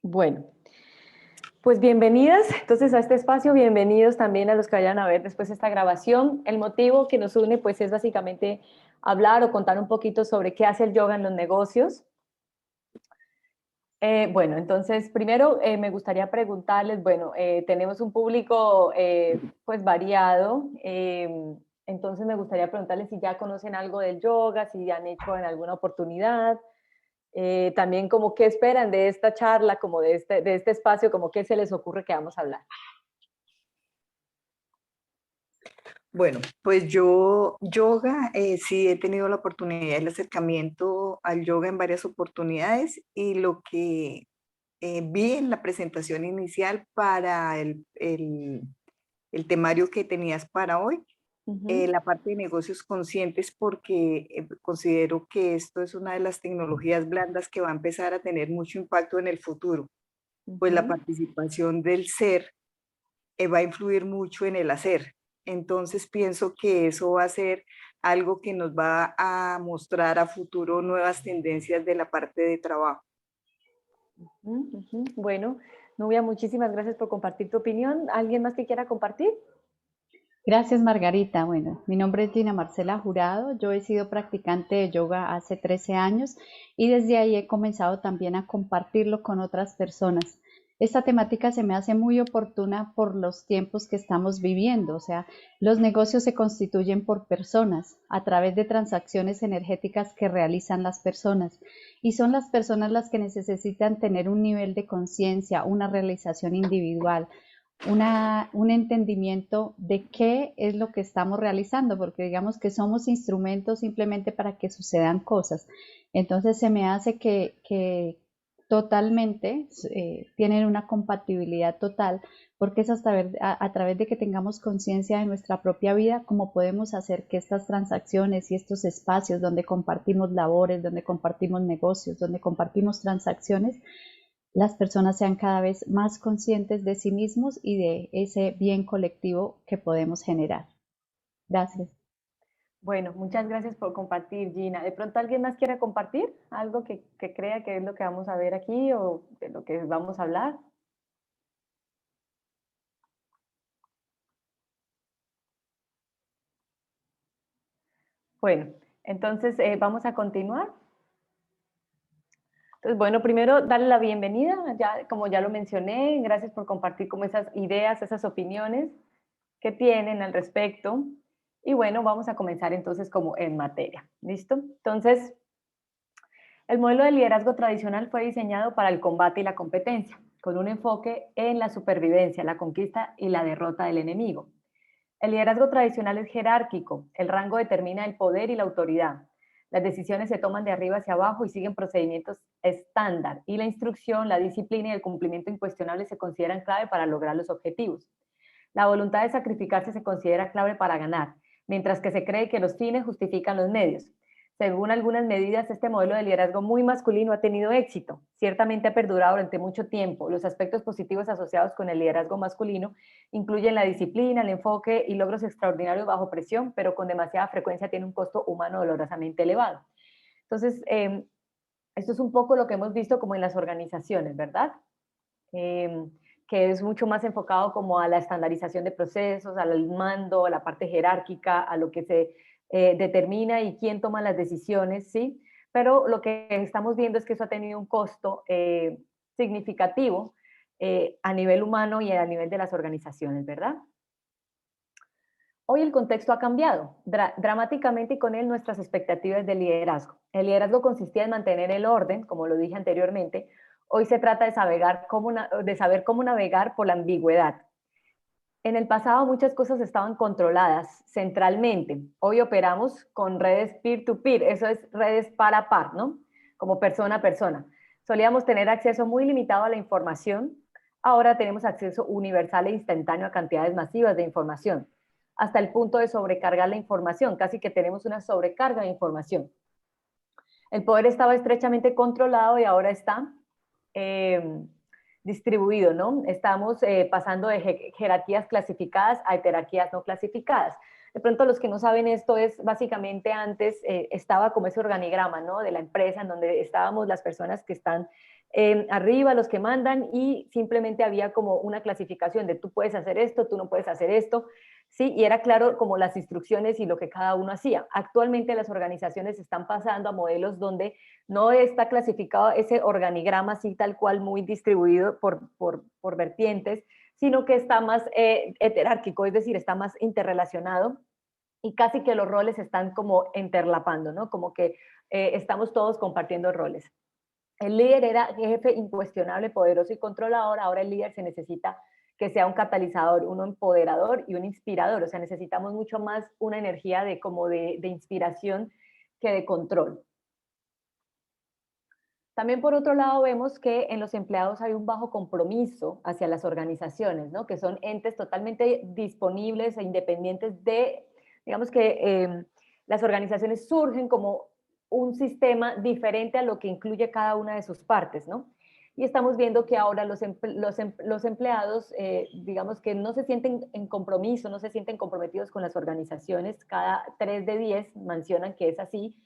Bueno, pues bienvenidas entonces a este espacio, bienvenidos también a los que vayan a ver después esta grabación. El motivo que nos une pues es básicamente hablar o contar un poquito sobre qué hace el yoga en los negocios. Bueno, entonces primero me gustaría preguntarles, bueno, tenemos un público pues variado, entonces me gustaría preguntarles si ya conocen algo del yoga, si ya han hecho en alguna oportunidad. También como qué esperan de esta charla, como de este espacio, como qué se les ocurre que vamos a hablar. Bueno, pues yo yoga, sí he tenido la oportunidad, el acercamiento al yoga en varias oportunidades y lo que vi en la presentación inicial para el temario que tenías para hoy, Ujú, la parte de negocios conscientes, porque considero que esto es una de las tecnologías blandas que va a empezar a tener mucho impacto en el futuro, pues la ujú. participación del ser va a influir mucho en el hacer. Entonces pienso que eso va a ser algo que nos va a mostrar a futuro nuevas tendencias de la parte de trabajo. Ujú. Bueno, Nubia, muchísimas gracias por compartir tu opinión. ¿Alguien más que quiera compartir? Gracias, Margarita. Bueno, mi nombre es Gina Marcela Jurado. Yo he sido practicante de yoga hace 13 años y desde ahí he comenzado también a compartirlo con otras personas. Esta temática se me hace muy oportuna por los tiempos que estamos viviendo. O sea, los negocios se constituyen por personas a través de transacciones energéticas que realizan las personas. Y son las personas las que necesitan tener un nivel de conciencia, una realización individual, un entendimiento de qué es lo que estamos realizando, porque digamos que somos instrumentos simplemente para que sucedan cosas. Entonces se me hace que totalmente tienen una compatibilidad total, porque es hasta a través de que tengamos conciencia de nuestra propia vida, cómo podemos hacer que estas transacciones y estos espacios donde compartimos labores, donde compartimos negocios, donde compartimos transacciones, las personas sean cada vez más conscientes de sí mismos y de ese bien colectivo que podemos generar. Gracias. Bueno, muchas gracias por compartir, Gina. ¿De pronto alguien más quiere compartir algo que crea que es lo que vamos a ver aquí o de lo que vamos a hablar? Bueno, entonces vamos a continuar. Entonces, bueno, primero darle la bienvenida, ya, como ya lo mencioné, gracias por compartir como esas ideas, esas opiniones que tienen al respecto. Y bueno, vamos a comenzar entonces como en materia, ¿listo? Entonces, el modelo de liderazgo tradicional fue diseñado para el combate y la competencia, con un enfoque en la supervivencia, la conquista y la derrota del enemigo. El liderazgo tradicional es jerárquico, el rango determina el poder y la autoridad. Las decisiones se toman de arriba hacia abajo y siguen procedimientos estándar, y la instrucción, la disciplina y el cumplimiento incuestionable se consideran clave para lograr los objetivos. La voluntad de sacrificarse se considera clave para ganar, mientras que se cree que los fines justifican los medios. Según algunas medidas, este modelo de liderazgo muy masculino ha tenido éxito. Ciertamente ha perdurado durante mucho tiempo. Los aspectos positivos asociados con el liderazgo masculino incluyen la disciplina, el enfoque y logros extraordinarios bajo presión, pero con demasiada frecuencia tiene un costo humano dolorosamente elevado. Entonces, esto es un poco lo que hemos visto como en las organizaciones, ¿verdad? Eh, que es mucho más enfocado como a la estandarización de procesos, al mando, a la parte jerárquica, a lo que se determina y quién toma las decisiones, ¿sí? Pero lo que estamos viendo es que eso ha tenido un costo significativo a nivel humano y a nivel de las organizaciones, ¿verdad? Hoy el contexto ha cambiado dramáticamente y con él nuestras expectativas de liderazgo. El liderazgo consistía en mantener el orden, como lo dije anteriormente. Hoy se trata de saber cómo navegar por la ambigüedad. En el pasado muchas cosas estaban controladas centralmente. Hoy operamos con redes peer-to-peer, eso es redes par a par, ¿no? Como persona a persona. Solíamos tener acceso muy limitado a la información. Ahora tenemos acceso universal e instantáneo a cantidades masivas de información, hasta el punto de sobrecargar la información, casi que tenemos una sobrecarga de información. El poder estaba estrechamente controlado y ahora está eh, distribuido, ¿no? Estamos pasando de jerarquías clasificadas a jerarquías no clasificadas. De pronto los que no saben esto es básicamente antes estaba como ese organigrama, ¿no? De la empresa en donde estábamos las personas que están arriba, los que mandan, y simplemente había como una clasificación de tú puedes hacer esto, tú no puedes hacer esto, ¿sí? Y era claro como las instrucciones y lo que cada uno hacía. Actualmente las organizaciones están pasando a modelos donde no está clasificado ese organigrama así tal cual muy distribuido por vertientes, sino que está más heterárquico, es decir, está más interrelacionado y casi que los roles están como interlapando, ¿no? Como que estamos todos compartiendo roles. El líder era jefe incuestionable, poderoso y controlador. Ahora el líder se necesita que sea un catalizador, un empoderador y un inspirador. O sea, necesitamos mucho más una energía de como de inspiración que de control. También por otro lado vemos que en los empleados hay un bajo compromiso hacia las organizaciones, ¿no? Que son entes totalmente disponibles e independientes de, digamos que las organizaciones surgen como un sistema diferente a lo que incluye cada una de sus partes, ¿no? Y estamos viendo que ahora los empleados, digamos que no se sienten en compromiso, no se sienten comprometidos con las organizaciones. Cada 3 de 10 mencionan que es así.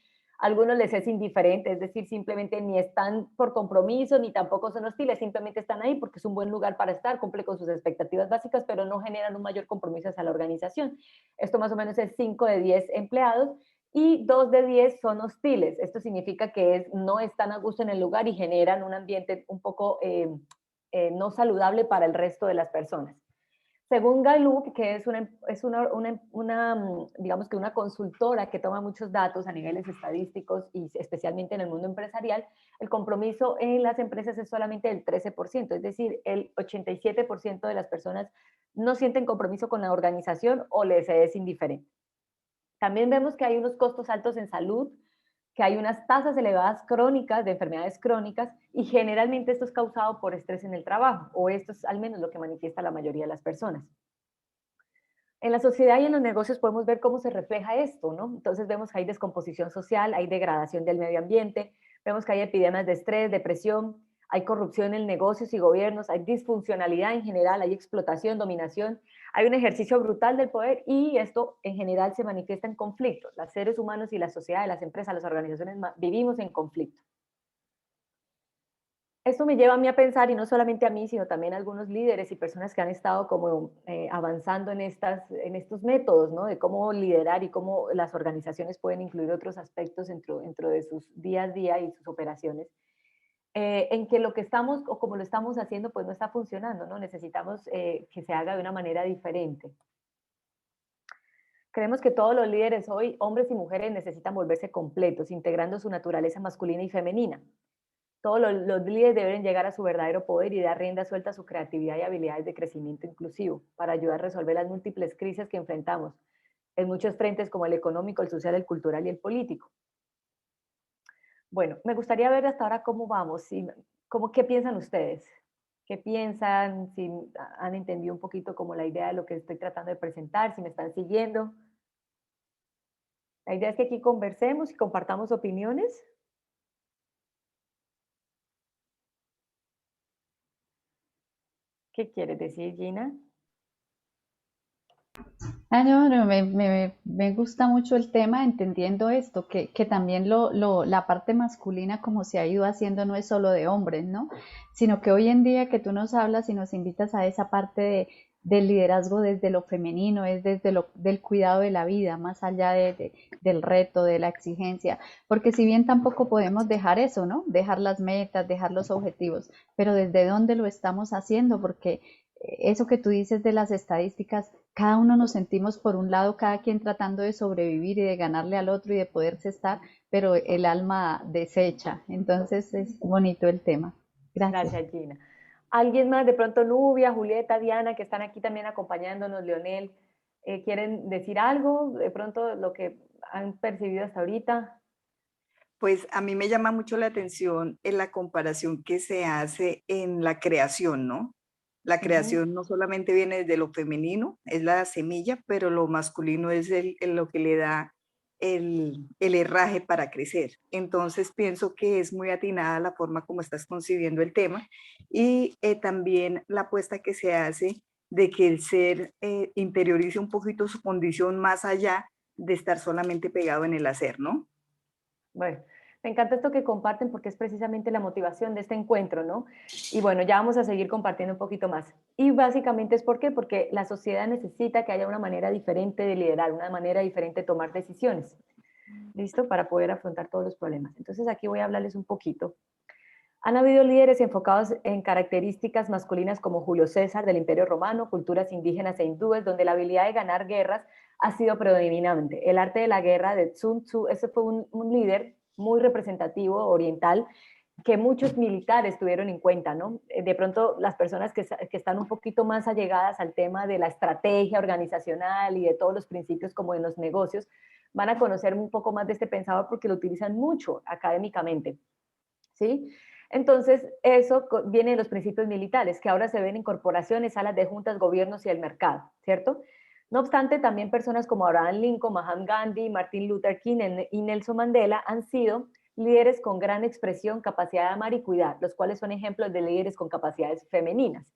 A algunos les es indiferente, es decir, simplemente ni están por compromiso, ni tampoco son hostiles, simplemente están ahí porque es un buen lugar para estar, cumple con sus expectativas básicas, pero no generan un mayor compromiso hacia la organización. Esto más o menos es 5 de 10 empleados y 2 de 10 son hostiles. Esto significa que no están a gusto en el lugar y generan un ambiente un poco no saludable para el resto de las personas. Según Gallup, que digamos que una consultora que toma muchos datos a niveles estadísticos y especialmente en el mundo empresarial, el compromiso en las empresas es solamente del 13%, es decir, el 87% de las personas no sienten compromiso con la organización o les es indiferente. También vemos que hay unos costos altos en salud, que hay unas tasas elevadas crónicas de enfermedades crónicas y generalmente esto es causado por estrés en el trabajo, o esto es al menos lo que manifiesta la mayoría de las personas. En la sociedad y en los negocios podemos ver cómo se refleja esto, ¿no? Entonces vemos que hay descomposición social, hay degradación del medio ambiente, vemos que hay epidemias de estrés, depresión, hay corrupción en negocios y gobiernos, hay disfuncionalidad en general, hay explotación, dominación, hay un ejercicio brutal del poder y esto en general se manifiesta en conflictos. Los seres humanos y la sociedad, las empresas, las organizaciones vivimos en conflicto. Esto me lleva a mí a pensar, y no solamente a mí, sino también a algunos líderes y personas que han estado como avanzando en estos métodos, ¿no? De cómo liderar y cómo las organizaciones pueden incluir otros aspectos dentro de sus día a día y sus operaciones, en que lo que estamos o como lo estamos haciendo pues no está funcionando, ¿no? Necesitamos que se haga de una manera diferente. Creemos que todos los líderes hoy, hombres y mujeres, necesitan volverse completos, integrando su naturaleza masculina y femenina. Todos los líderes deben llegar a su verdadero poder y dar rienda suelta a su creatividad y habilidades de crecimiento inclusivo para ayudar a resolver las múltiples crisis que enfrentamos en muchos frentes como el económico, el social, el cultural y el político. Bueno, me gustaría ver hasta ahora cómo vamos, qué piensan ustedes, qué piensan, si han entendido un poquito como la idea de lo que estoy tratando de presentar, si me están siguiendo. La idea es que aquí conversemos y compartamos opiniones. ¿Qué quieres decir, Gina? No, me gusta mucho el tema, entendiendo esto, que también la parte masculina como se ha ido haciendo no es solo de hombres, ¿no? Sino que hoy en día que tú nos hablas y nos invitas a esa parte del liderazgo desde lo femenino, es desde del cuidado de la vida, más allá del reto, de la exigencia, porque si bien tampoco podemos dejar eso, ¿no? Dejar las metas, dejar los objetivos, pero desde dónde lo estamos haciendo, porque eso que tú dices de las estadísticas, cada uno nos sentimos por un lado, cada quien tratando de sobrevivir y de ganarle al otro y de poderse estar, pero el alma deshecha. Entonces es bonito el tema. Gracias. Gracias, Gina. ¿Alguien más? De pronto Nubia, Julieta, Diana, que están aquí también acompañándonos, Leonel, ¿quieren decir algo? De pronto lo que han percibido hasta ahorita. Pues a mí me llama mucho la atención en la comparación que se hace en la creación, ¿no? La creación no solamente viene desde lo femenino, es la semilla, pero lo masculino es lo que le da el herraje para crecer. Entonces pienso que es muy atinada la forma como estás concibiendo el tema y también la apuesta que se hace de que el ser interiorice un poquito su condición más allá de estar solamente pegado en el hacer, ¿no? Bueno, me encanta esto que comparten porque es precisamente la motivación de este encuentro, ¿no? Y bueno, ya vamos a seguir compartiendo un poquito más. Y básicamente es ¿por qué? Porque la sociedad necesita que haya una manera diferente de liderar, una manera diferente de tomar decisiones. ¿Listo? Para poder afrontar todos los problemas. Entonces aquí voy a hablarles un poquito. Han habido líderes enfocados en características masculinas como Julio César del Imperio Romano, culturas indígenas e hindúes, donde la habilidad de ganar guerras ha sido predominante. El arte de la guerra de Sun Tzu, ese fue un líder muy representativo oriental que muchos militares tuvieron en cuenta, ¿no? De pronto las personas que están un poquito más allegadas al tema de la estrategia organizacional y de todos los principios como en los negocios, van a conocer un poco más de este pensador porque lo utilizan mucho académicamente, ¿sí? Entonces, eso viene de los principios militares, que ahora se ven en corporaciones, salas de juntas, gobiernos y el mercado, ¿cierto? No obstante, también personas como Abraham Lincoln, Mahatma Gandhi, Martin Luther King y Nelson Mandela han sido líderes con gran expresión, capacidad de amar y cuidar, los cuales son ejemplos de líderes con capacidades femeninas.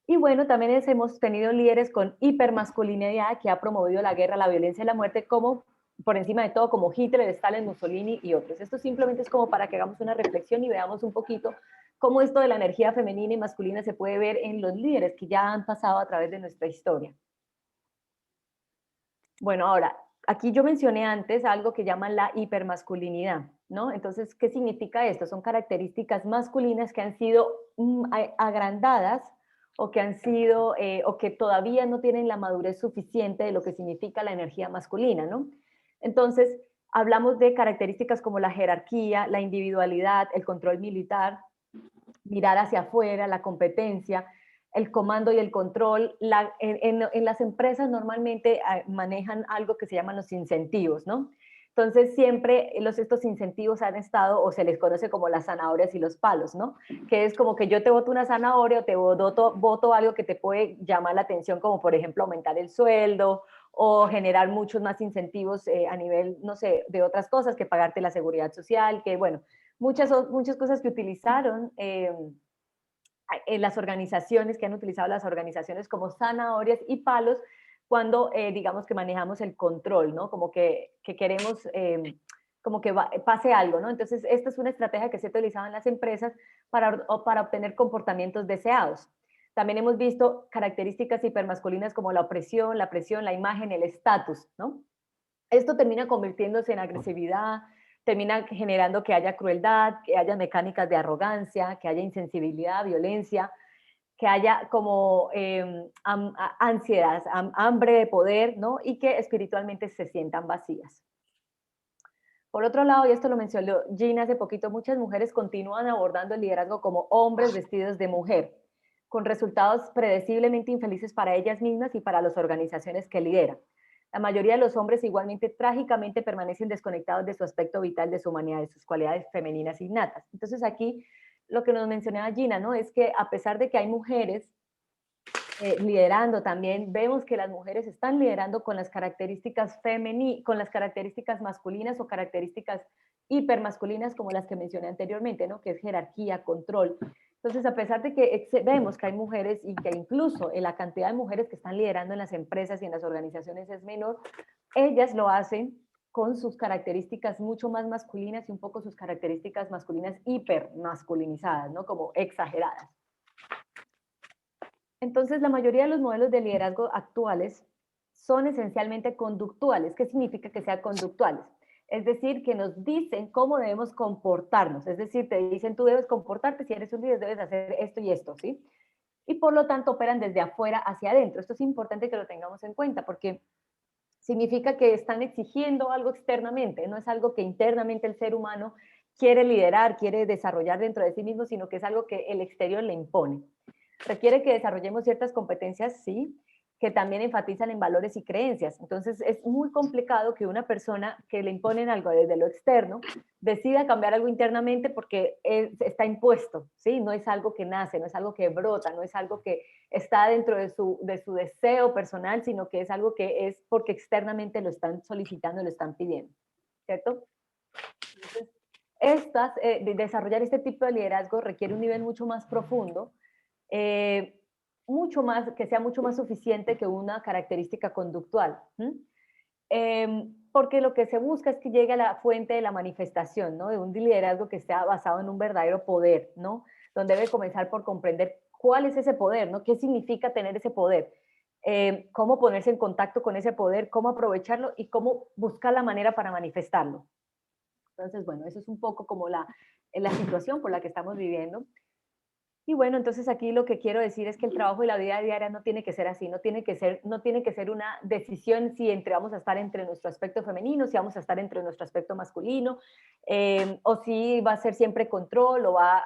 Y bueno, también hemos tenido líderes con hipermasculinidad que ha promovido la guerra, la violencia y la muerte, como por encima de todo, como Hitler, Stalin, Mussolini y otros. Esto simplemente es como para que hagamos una reflexión y veamos un poquito cómo esto de la energía femenina y masculina se puede ver en los líderes que ya han pasado a través de nuestra historia. Bueno, ahora, aquí yo mencioné antes algo que llaman la hipermasculinidad, ¿no? Entonces, ¿qué significa esto? Son características masculinas que han sido agrandadas o que han sido, o que todavía no tienen la madurez suficiente de lo que significa la energía masculina, ¿no? Entonces, hablamos de características como la jerarquía, la individualidad, el control militar, mirar hacia afuera, la competencia, el comando y el control. En las empresas normalmente manejan algo que se llaman los incentivos, ¿no? Entonces siempre estos incentivos han estado, o se les conoce como las zanahorias y los palos, ¿no? Que es como que yo te voto una zanahoria o te voto algo que te puede llamar la atención, como por ejemplo aumentar el sueldo o generar muchos más incentivos a nivel, no sé, de otras cosas, que pagarte la seguridad social, que bueno, muchas cosas que utilizaron en las organizaciones, que han utilizado las organizaciones como zanahorias y palos cuando digamos que manejamos el control, ¿no? Como que queremos como que pase algo, ¿no? Entonces, esta es una estrategia que se ha utilizado en las empresas para obtener comportamientos deseados. También hemos visto características hipermasculinas como la opresión, la presión, la imagen, el estatus, ¿no? Esto termina convirtiéndose en agresividad, termina generando que haya crueldad, que haya mecánicas de arrogancia, que haya insensibilidad, violencia, que haya como ansiedad, hambre de poder, ¿no? Y que espiritualmente se sientan vacías. Por otro lado, y esto lo mencionó Gina hace poquito, muchas mujeres continúan abordando el liderazgo como hombres vestidos de mujer, con resultados predeciblemente infelices para ellas mismas y para las organizaciones que lideran. La mayoría de los hombres igualmente trágicamente permanecen desconectados de su aspecto vital, de su humanidad, de sus cualidades femeninas innatas. Entonces aquí lo que nos mencionaba Gina, ¿no? Es que a pesar de que hay mujeres liderando también, vemos que las mujeres están liderando con las características con las características masculinas o características hipermasculinas como las que mencioné anteriormente, ¿no? Que es jerarquía, control. Entonces, a pesar de que vemos que hay mujeres y que incluso la cantidad de mujeres que están liderando en las empresas y en las organizaciones es menor, ellas lo hacen con sus características mucho más masculinas y un poco sus características masculinas hipermasculinizadas, ¿no? Como exageradas. Entonces, la mayoría de los modelos de liderazgo actuales son esencialmente conductuales. ¿Qué significa que sean conductuales? Es decir, que nos dicen cómo debemos comportarnos. Es decir, te dicen, tú debes comportarte, si eres un líder debes hacer esto y esto, ¿sí? Y por lo tanto operan desde afuera hacia adentro. Esto es importante que lo tengamos en cuenta porque significa que están exigiendo algo externamente, no es algo que internamente el ser humano quiere liderar, quiere desarrollar dentro de sí mismo, sino que es algo que el exterior le impone. Requiere que desarrollemos ciertas competencias, sí, que también enfatizan en valores y creencias. Entonces es muy complicado que una persona que le imponen algo desde lo externo decida cambiar algo internamente porque está impuesto, ¿sí? No es algo que nace, no es algo que brota, no es algo que está dentro de su deseo personal, sino que es algo que es porque externamente lo están solicitando, lo están pidiendo, ¿cierto? Entonces, desarrollar este tipo de liderazgo requiere un nivel mucho más profundo, mucho más, que sea mucho más suficiente que una característica conductual. Porque lo que se busca es que llegue a la fuente de la manifestación, ¿no? De un liderazgo que esté basado en un verdadero poder, ¿no? Donde debe comenzar por comprender cuál es ese poder, ¿no? ¿Qué significa tener ese poder? Cómo ponerse en contacto con ese poder, cómo aprovecharlo y cómo buscar la manera para manifestarlo. Entonces, bueno, eso es un poco como la situación por la que estamos viviendo. Y bueno, entonces aquí lo que quiero decir es que el trabajo y la vida diaria no tiene que ser así, no tiene que ser una decisión si vamos a estar entre nuestro aspecto femenino, si vamos a estar entre nuestro aspecto masculino, o si va a ser siempre control o va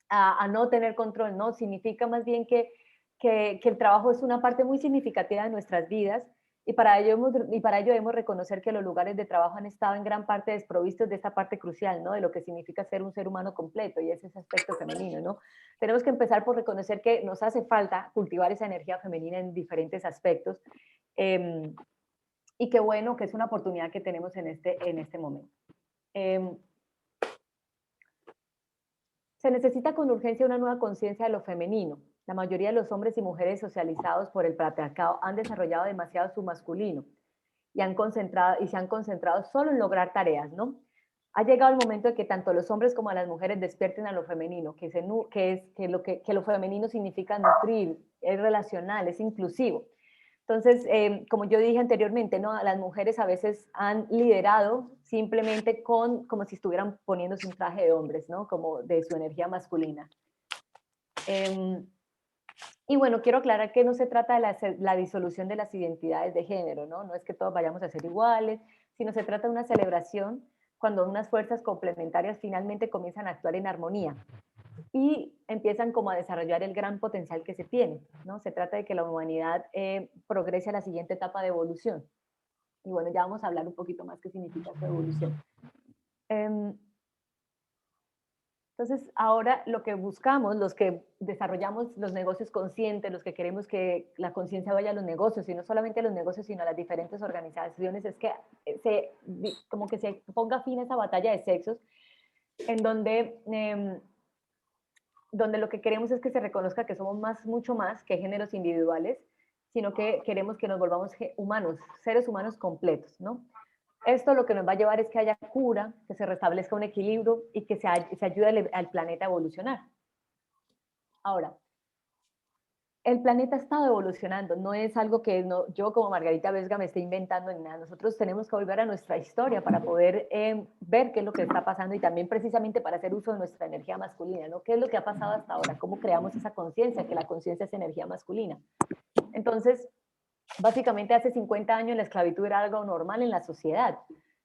a no tener control, ¿no? Significa más bien que el trabajo es una parte muy significativa de nuestras vidas y para ello debemos reconocer que los lugares de trabajo han estado en gran parte desprovistos de esta parte crucial, ¿no? De lo que significa ser un ser humano completo y es ese aspecto femenino, ¿no? Tenemos que empezar por reconocer que nos hace falta cultivar esa energía femenina en diferentes aspectos eh, y qué bueno que es una oportunidad que tenemos en este momento. Eh, Se necesita con urgencia una nueva conciencia de lo femenino. La mayoría de los hombres y mujeres socializados por el patriarcado han desarrollado demasiado su masculino y se han concentrado solo en lograr tareas, ¿no? Ha llegado el momento de que tanto los hombres como las mujeres despierten a lo femenino, que lo femenino significa nutrir, es relacional, es inclusivo. Entonces, como yo dije anteriormente, ¿no? Las mujeres a veces han liderado simplemente como si estuvieran poniéndose un traje de hombres, ¿no? Como de su energía masculina. Eh, y bueno, quiero aclarar que no se trata de la disolución de las identidades de género, ¿no? No es que todos vayamos a ser iguales, sino se trata de una celebración cuando unas fuerzas complementarias finalmente comienzan a actuar en armonía y empiezan como a desarrollar el gran potencial que se tiene, ¿no? Se trata de que la humanidad progrese a la siguiente etapa de evolución. Y bueno, ya vamos a hablar un poquito más qué significa esa evolución. Entonces, ahora lo que buscamos, los que desarrollamos los negocios conscientes, los que queremos que la conciencia vaya a los negocios, y no solamente a los negocios, sino a las diferentes organizaciones, es que como que se ponga fin a esa batalla de sexos, en donde lo que queremos es que se reconozca que somos mucho más que géneros individuales, sino que queremos que nos volvamos humanos, seres humanos completos, ¿no? Esto lo que nos va a llevar es que haya cura, que se restablezca un equilibrio y que se ayude al planeta a evolucionar. Ahora, el planeta ha estado evolucionando, no es algo que yo como Margarita Vesga me esté inventando ni nada. Nosotros tenemos que volver a nuestra historia para poder ver qué es lo que está pasando y también precisamente para hacer uso de nuestra energía masculina, ¿no? ¿Qué es lo que ha pasado hasta ahora? ¿Cómo creamos esa conciencia, que la conciencia es energía masculina? Entonces, básicamente hace 50 años la esclavitud era algo normal en la sociedad.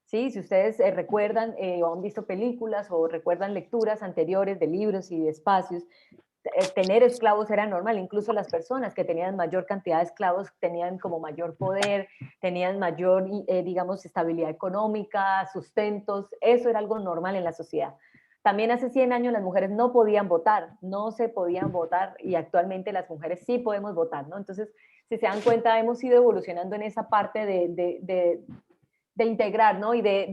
¿Sí? Si ustedes recuerdan o han visto películas o recuerdan lecturas anteriores de libros y de espacios, tener esclavos era normal, incluso las personas que tenían mayor cantidad de esclavos tenían como mayor poder, tenían mayor, digamos, estabilidad económica, sustentos, eso era algo normal en la sociedad. También hace 100 años las mujeres no podían votar, no se podían votar y actualmente las mujeres sí podemos votar, ¿no? Entonces, si se dan cuenta, hemos ido evolucionando en esa parte de integrar, ¿no? Y de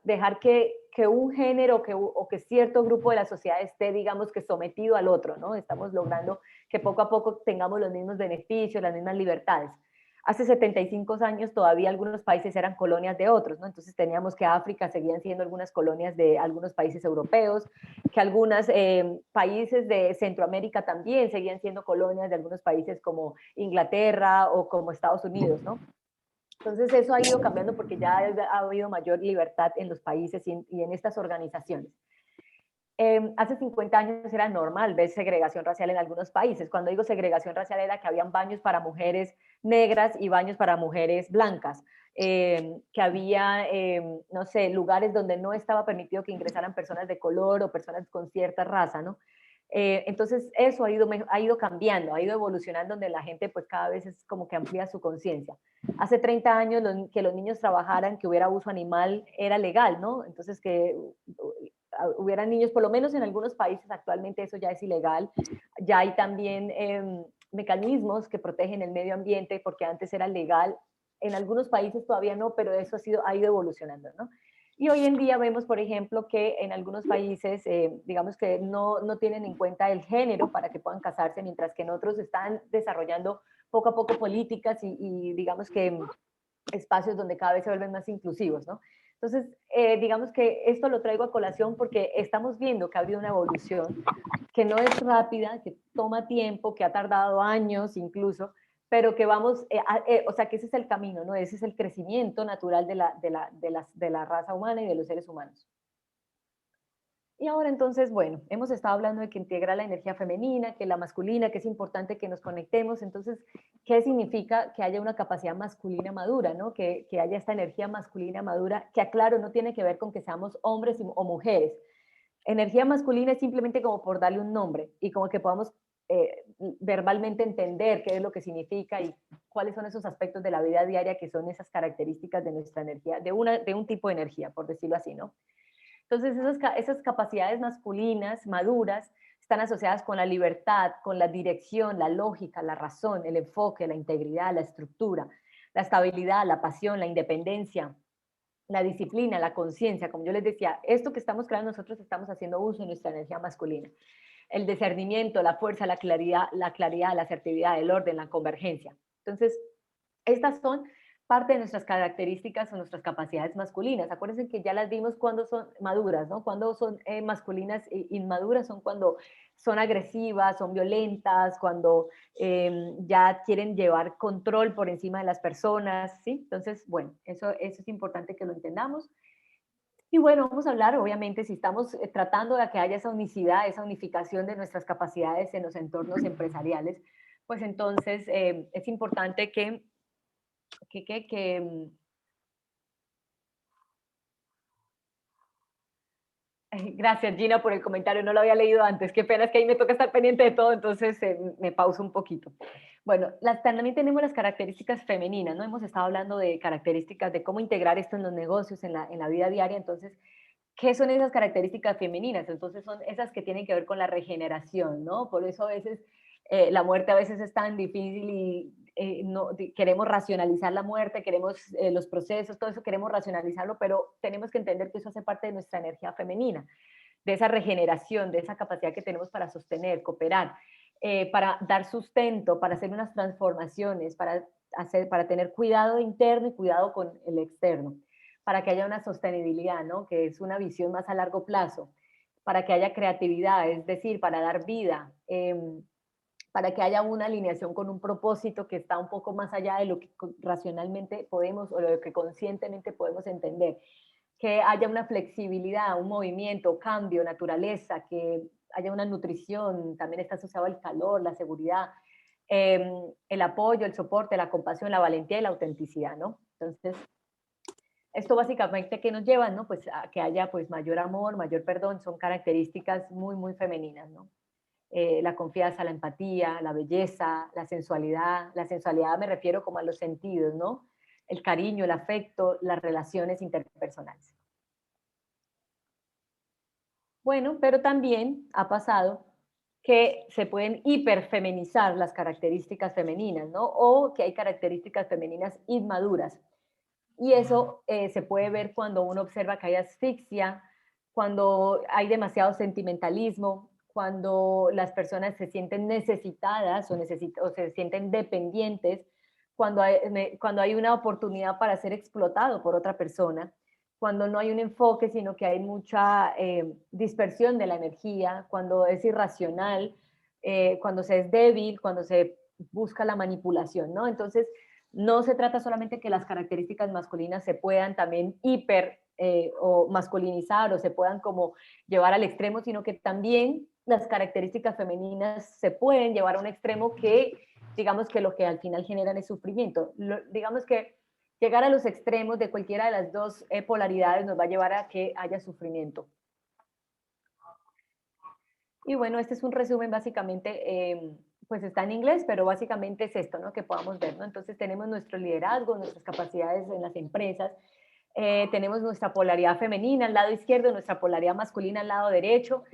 dejar que un género o que cierto grupo de la sociedad esté, digamos, que sometido al otro, ¿no? Estamos logrando que poco a poco tengamos los mismos beneficios, las mismas libertades. Hace 75 años todavía algunos países eran colonias de otros, ¿no? Entonces teníamos que África seguían siendo algunas colonias de algunos países europeos, que algunos países de Centroamérica también seguían siendo colonias de algunos países como Inglaterra o como Estados Unidos, ¿no? Entonces eso ha ido cambiando porque ya ha habido mayor libertad en los países y en estas organizaciones. Hace 50 años era normal ver segregación racial en algunos países. Cuando digo segregación racial era que habían baños para mujeres negras y baños para mujeres blancas, que había, no sé, lugares donde no estaba permitido que ingresaran personas de color o personas con cierta raza, ¿no? Entonces eso ha ido cambiando, ha ido evolucionando donde la gente pues cada vez es como que amplía su conciencia. Hace 30 años que los niños trabajaran, que hubiera abuso animal, era legal, ¿no? Entonces que hubiera niños, por lo menos en algunos países actualmente eso ya es ilegal. Ya hay también mecanismos que protegen el medio ambiente porque antes era legal. En algunos países todavía no, pero eso ha ido evolucionando, ¿no? Y hoy en día vemos, por ejemplo, que en algunos países, digamos que no tienen en cuenta el género para que puedan casarse, mientras que en otros están desarrollando poco a poco políticas y digamos que espacios donde cada vez se vuelven más inclusivos, ¿no? Entonces, digamos que esto lo traigo a colación porque estamos viendo que ha habido una evolución que no es rápida, que toma tiempo, que ha tardado años incluso, pero que vamos, o sea, que ese es el camino, ¿no? Ese es el crecimiento natural de la raza humana y de los seres humanos. Y ahora entonces, bueno, hemos estado hablando de que integra la energía femenina, que la masculina, que es importante que nos conectemos. Entonces, ¿qué significa que haya una capacidad masculina madura, ¿no? Que haya esta energía masculina madura, que aclaro, no tiene que ver con que seamos hombres o mujeres. Energía masculina es simplemente como por darle un nombre y como que podamos verbalmente entender qué es lo que significa y cuáles son esos aspectos de la vida diaria que son esas características de nuestra energía, de un tipo de energía, por decirlo así, ¿no? Entonces, esas capacidades masculinas, maduras, están asociadas con la libertad, con la dirección, la lógica, la razón, el enfoque, la integridad, la estructura, la estabilidad, la pasión, la independencia, la disciplina, la conciencia. Como yo les decía, esto que estamos creando nosotros estamos haciendo uso de nuestra energía masculina. El discernimiento, la fuerza, la claridad, la asertividad, el orden, la convergencia. Entonces, estas son parte de nuestras características o nuestras capacidades masculinas. Acuérdense que ya las vimos cuando son maduras, ¿no? Cuando son masculinas e inmaduras son cuando son agresivas, son violentas, cuando ya quieren llevar control por encima de las personas, ¿sí? Entonces, bueno, eso es importante que lo entendamos. Y bueno, vamos a hablar, obviamente, si estamos tratando de que haya esa unicidad, esa unificación de nuestras capacidades en los entornos empresariales, pues entonces es importante que gracias Gina por el comentario, no lo había leído antes, qué pena, es que ahí me toca estar pendiente de todo, entonces me pauso un poquito. Bueno, también tenemos las características femeninas, ¿no? Hemos estado hablando de características, de cómo integrar esto en los negocios, en la vida diaria, entonces, ¿qué son esas características femeninas? Entonces son esas que tienen que ver con la regeneración, ¿no? Por eso a veces la muerte a veces es tan difícil y no, queremos racionalizar la muerte, queremos los procesos, todo eso queremos racionalizarlo, pero tenemos que entender que eso hace parte de nuestra energía femenina, de esa regeneración, de esa capacidad que tenemos para sostener, cooperar, para dar sustento, para hacer unas transformaciones, para tener cuidado interno y cuidado con el externo, para que haya una sostenibilidad, ¿no? Que es una visión más a largo plazo, para que haya creatividad, es decir, para dar vida, para que haya una alineación con un propósito que está un poco más allá de lo que racionalmente podemos o lo que conscientemente podemos entender, que haya una flexibilidad, un movimiento, cambio, naturaleza, que haya una nutrición, también está asociado al calor, la seguridad, el apoyo, el soporte, la compasión, la valentía y la autenticidad, ¿no? Entonces, esto básicamente que nos lleva, ¿no? Pues a que haya pues mayor amor, mayor perdón, son características muy, muy femeninas, ¿no? La confianza, la empatía, la belleza, la sensualidad me refiero como a los sentidos, ¿no? El cariño, el afecto, las relaciones interpersonales. Bueno, pero también ha pasado que se pueden hiperfeminizar las características femeninas, ¿no? O que hay características femeninas inmaduras. Y eso se puede ver cuando uno observa que hay asfixia, cuando hay demasiado sentimentalismo, cuando las personas se sienten necesitadas o se sienten dependientes, cuando hay una oportunidad para ser explotado por otra persona, cuando no hay un enfoque, sino que hay mucha dispersión de la energía, cuando es irracional, cuando se es débil, cuando se busca la manipulación, ¿no? Entonces, no se trata solamente que las características masculinas se puedan también o masculinizar o se puedan como llevar al extremo, sino que también las características femeninas se pueden llevar a un extremo que, digamos que lo que al final generan es sufrimiento. Digamos que llegar a los extremos de cualquiera de las dos polaridades nos va a llevar a que haya sufrimiento. Y bueno, este es un resumen básicamente, pues está en inglés, pero básicamente es esto, ¿no? Que podamos ver, ¿no? Entonces tenemos nuestro liderazgo, nuestras capacidades en las empresas, tenemos nuestra polaridad femenina al lado izquierdo, nuestra polaridad masculina al lado derecho,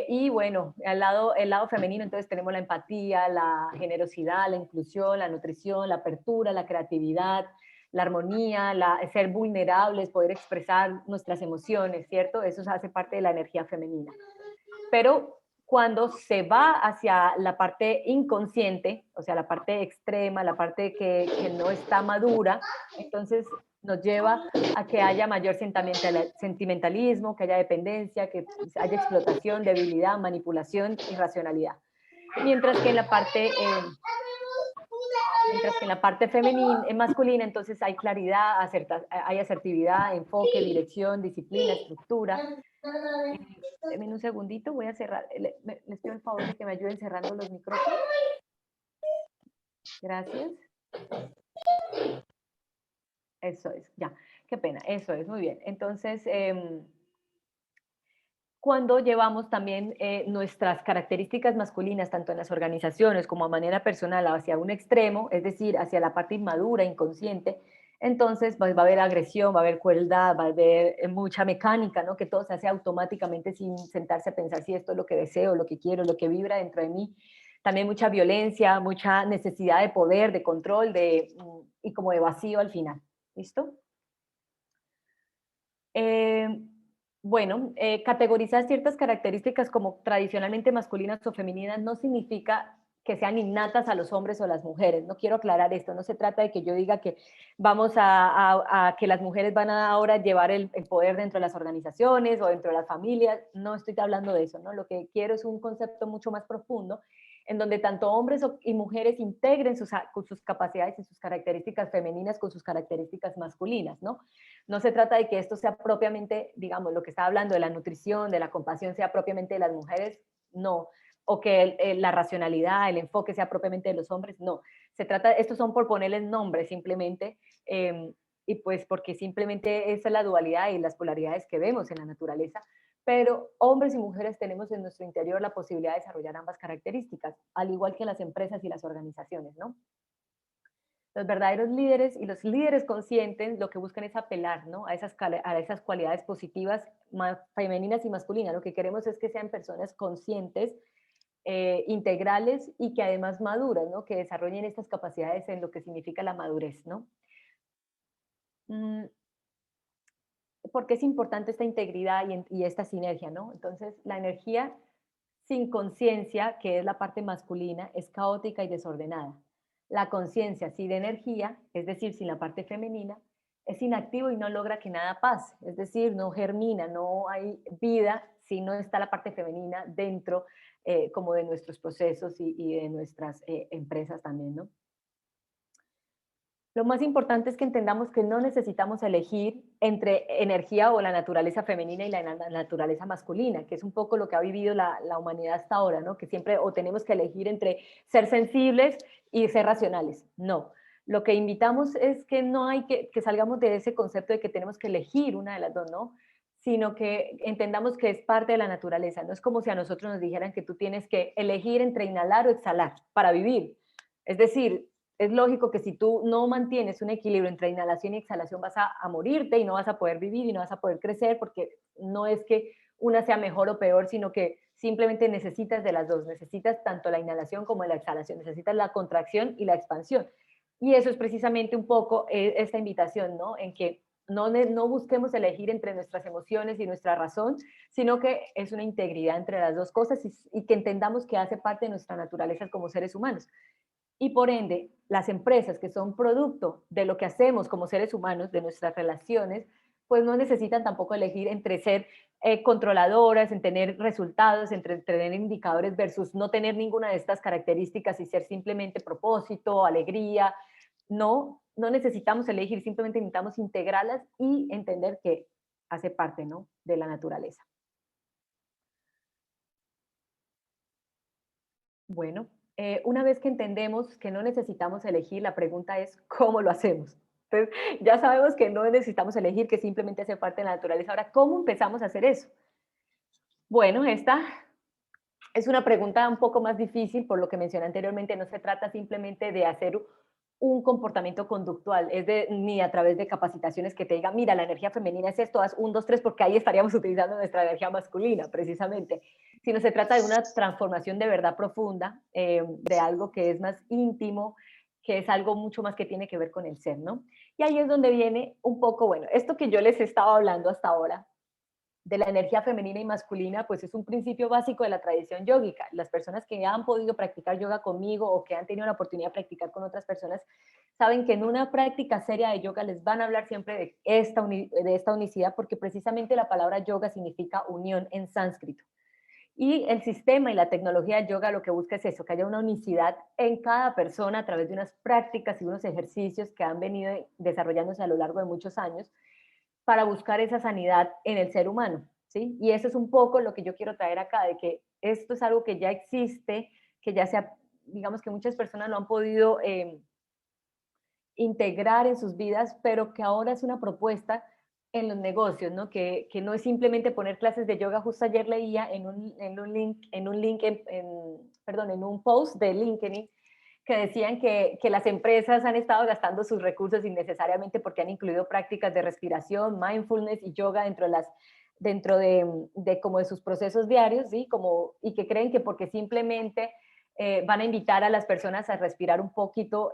y bueno, el lado femenino, entonces tenemos la empatía, la generosidad, la inclusión, la nutrición, la apertura, la creatividad, la armonía, ser vulnerables, poder expresar nuestras emociones, ¿cierto? Eso hace parte de la energía femenina. Pero cuando se va hacia la parte inconsciente, o sea, la parte extrema, la parte que no está madura, entonces nos lleva a que haya mayor sentimentalismo, que haya dependencia, que haya explotación, debilidad, manipulación, irracionalidad. Mientras que en la parte femenina, masculina, entonces hay claridad, hay asertividad, enfoque, dirección, disciplina, estructura. Denme un segundito, voy a cerrar. Les pido el favor de que me ayuden cerrando los micrófonos. Gracias. Eso es, ya. Qué pena, eso es, muy bien. Entonces, cuando llevamos también nuestras características masculinas, tanto en las organizaciones como a manera personal, hacia un extremo, es decir, hacia la parte inmadura, inconsciente, entonces pues, va a haber agresión, va a haber crueldad, va a haber mucha mecánica, ¿no? Que todo se hace automáticamente sin sentarse a pensar si esto es lo que deseo, lo que quiero, lo que vibra dentro de mí. También mucha violencia, mucha necesidad de poder, de control, y como de vacío al final. ¿Listo? Bueno, categorizar ciertas características como tradicionalmente masculinas o femeninas no significa que sean innatas a los hombres o las mujeres. No quiero aclarar esto, no se trata de que yo diga que vamos a que las mujeres van a ahora llevar el poder dentro de las organizaciones o dentro de las familias. No estoy hablando de eso, ¿no? Lo que quiero es un concepto mucho más profundo en donde tanto hombres y mujeres integren sus capacidades y sus características femeninas con sus características masculinas, ¿no? No se trata de que esto sea propiamente, digamos, lo que está hablando de la nutrición, de la compasión, sea propiamente de las mujeres, no. O que la racionalidad, el enfoque sea propiamente de los hombres, no. Se trata, estos son por ponerles nombres simplemente, y pues porque simplemente esa es la dualidad y las polaridades que vemos en la naturaleza, pero hombres y mujeres tenemos en nuestro interior la posibilidad de desarrollar ambas características, al igual que las empresas y las organizaciones, ¿no? Los verdaderos líderes y los líderes conscientes lo que buscan es apelar, ¿no? a esas cualidades positivas femeninas y masculinas. Lo que queremos es que sean personas conscientes, integrales y que además maduras, ¿no? Que desarrollen estas capacidades en lo que significa la madurez, ¿no? Porque es importante esta integridad y esta sinergia, ¿no? Entonces, la energía sin conciencia, que es la parte masculina, es caótica y desordenada. La conciencia sin energía, es decir, sin la parte femenina, es inactivo y no logra que nada pase, es decir, no germina, no hay vida si no está la parte femenina dentro como de nuestros procesos y de nuestras empresas también, ¿no? Lo más importante es que entendamos que no necesitamos elegir entre energía o la naturaleza femenina y la naturaleza masculina, que es un poco lo que ha vivido la humanidad hasta ahora, ¿no? Que siempre o tenemos que elegir entre ser sensibles y ser racionales. No. Lo que invitamos es que no hay que salgamos de ese concepto de que tenemos que elegir una de las dos, ¿no? Sino que entendamos que es parte de la naturaleza. No es como si a nosotros nos dijeran que tú tienes que elegir entre inhalar o exhalar para vivir. Es decir, es lógico que si tú no mantienes un equilibrio entre inhalación y exhalación vas a morirte y no vas a poder vivir y no vas a poder crecer, porque no es que una sea mejor o peor, sino que simplemente necesitas de las dos, necesitas tanto la inhalación como la exhalación, necesitas la contracción y la expansión. Y eso es precisamente un poco esta invitación, ¿no? En que no busquemos elegir entre nuestras emociones y nuestra razón, sino que es una integridad entre las dos cosas y que entendamos que hace parte de nuestra naturaleza como seres humanos. Y por ende, las empresas que son producto de lo que hacemos como seres humanos, de nuestras relaciones, pues no necesitan tampoco elegir entre ser controladoras, en tener resultados, entre tener indicadores versus no tener ninguna de estas características y ser simplemente propósito, alegría. No, no necesitamos elegir, simplemente necesitamos integrarlas y entender que hace parte, ¿no?, de la naturaleza. Bueno, una vez que entendemos que no necesitamos elegir, la pregunta es ¿cómo lo hacemos? Entonces, ya sabemos que no necesitamos elegir, que simplemente hace parte de la naturaleza. Ahora, ¿cómo empezamos a hacer eso? Bueno, esta es una pregunta un poco más difícil, por lo que mencioné anteriormente, no se trata simplemente de hacer un comportamiento conductual, ni a través de capacitaciones que te digan, mira, la energía femenina es esto, haz 1, 2, 3, porque ahí estaríamos utilizando nuestra energía masculina, precisamente, sino se trata de una transformación de verdad profunda, de algo que es más íntimo, que es algo mucho más que tiene que ver con el ser, ¿no? Y ahí es donde viene un poco, bueno, esto que yo les estaba hablando hasta ahora, de la energía femenina y masculina, pues es un principio básico de la tradición yógica. Las personas que han podido practicar yoga conmigo o que han tenido la oportunidad de practicar con otras personas, saben que en una práctica seria de yoga les van a hablar siempre de esta unicidad, porque precisamente la palabra yoga significa unión en sánscrito. Y el sistema y la tecnología del yoga lo que busca es eso, que haya una unicidad en cada persona a través de unas prácticas y unos ejercicios que han venido desarrollándose a lo largo de muchos años para buscar esa sanidad en el ser humano, ¿sí? Y eso es un poco lo que yo quiero traer acá, de que esto es algo que ya existe, que ya sea, digamos que muchas personas lo han podido integrar en sus vidas, pero que ahora es una propuesta en los negocios, ¿no? Que no es simplemente poner clases de yoga. Justo ayer leía en un post de LinkedIn que decían que las empresas han estado gastando sus recursos innecesariamente porque han incluido prácticas de respiración, mindfulness y yoga dentro de como de sus procesos diarios, ¿sí? Y que creen que porque simplemente van a invitar a las personas a respirar un poquito,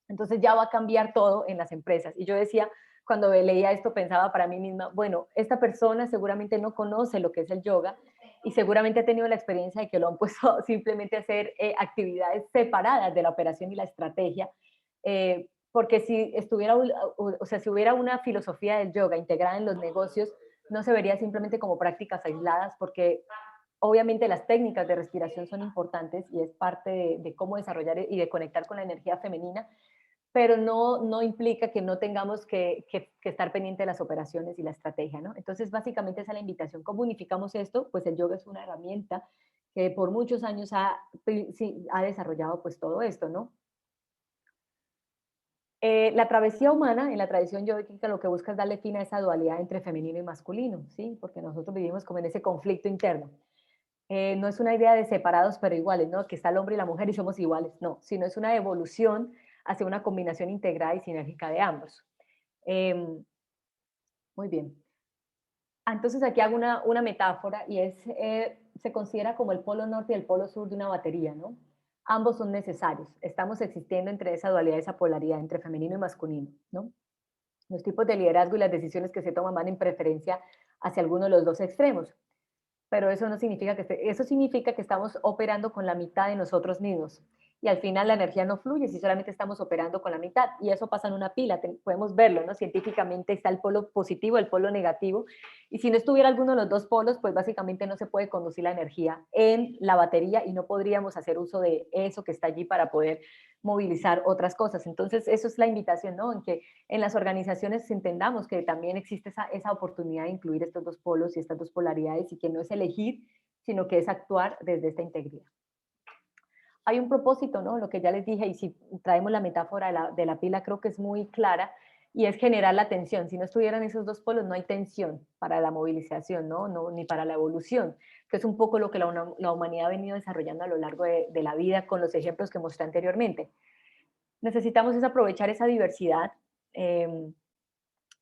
entonces ya va a cambiar todo en las empresas. Y yo decía, cuando leía esto, pensaba para mí misma, bueno, esta persona seguramente no conoce lo que es el yoga y seguramente ha tenido la experiencia de que lo han puesto simplemente a hacer actividades separadas de la operación y la estrategia, porque si estuviera, o sea, si hubiera una filosofía del yoga integrada en los negocios, no se vería simplemente como prácticas aisladas, porque obviamente las técnicas de respiración son importantes y es parte de cómo desarrollar y de conectar con la energía femenina, pero no implica que no tengamos que estar pendiente de las operaciones y la estrategia, ¿no? Entonces, básicamente esa es la invitación. ¿Cómo unificamos esto? Pues el yoga es una herramienta que por muchos años ha desarrollado pues todo esto, ¿no? La travesía humana en la tradición yoga lo que busca es darle fin a esa dualidad entre femenino y masculino, ¿sí? Porque nosotros vivimos como en ese conflicto interno. No es una idea de separados pero iguales, ¿no? Que está el hombre y la mujer y somos iguales, no, sino es una evolución hacia una combinación integrada y sinérgica de ambos. Eh, Muy bien. Entonces aquí hago una metáfora y se considera como el polo norte y el polo sur de una batería, ¿no? Ambos son necesarios. Estamos existiendo entre esa dualidad, esa polaridad entre femenino y masculino, ¿no? Los tipos de liderazgo y las decisiones que se toman van en preferencia hacia alguno de los dos extremos, pero eso no significa eso significa que estamos operando con la mitad de nosotros mismos. Y al final la energía no fluye si solamente estamos operando con la mitad. Y eso pasa en una pila, podemos verlo, ¿no? Científicamente está el polo positivo, el polo negativo. Y si no estuviera alguno de los dos polos, pues básicamente no se puede conducir la energía en la batería y no podríamos hacer uso de eso que está allí para poder movilizar otras cosas. Entonces, eso es la invitación, ¿no? En que en las organizaciones entendamos que también existe esa oportunidad de incluir estos dos polos y estas dos polaridades y que no es elegir, sino que es actuar desde esta integridad. Hay un propósito, ¿no? Lo que ya les dije, y si traemos la metáfora de la pila, creo que es muy clara, y es generar la tensión. Si no estuvieran esos dos polos, no hay tensión para la movilización, ¿no? Ni para la evolución, que es un poco lo que la humanidad ha venido desarrollando a lo largo de la vida con los ejemplos que mostré anteriormente. Necesitamos es aprovechar esa diversidad,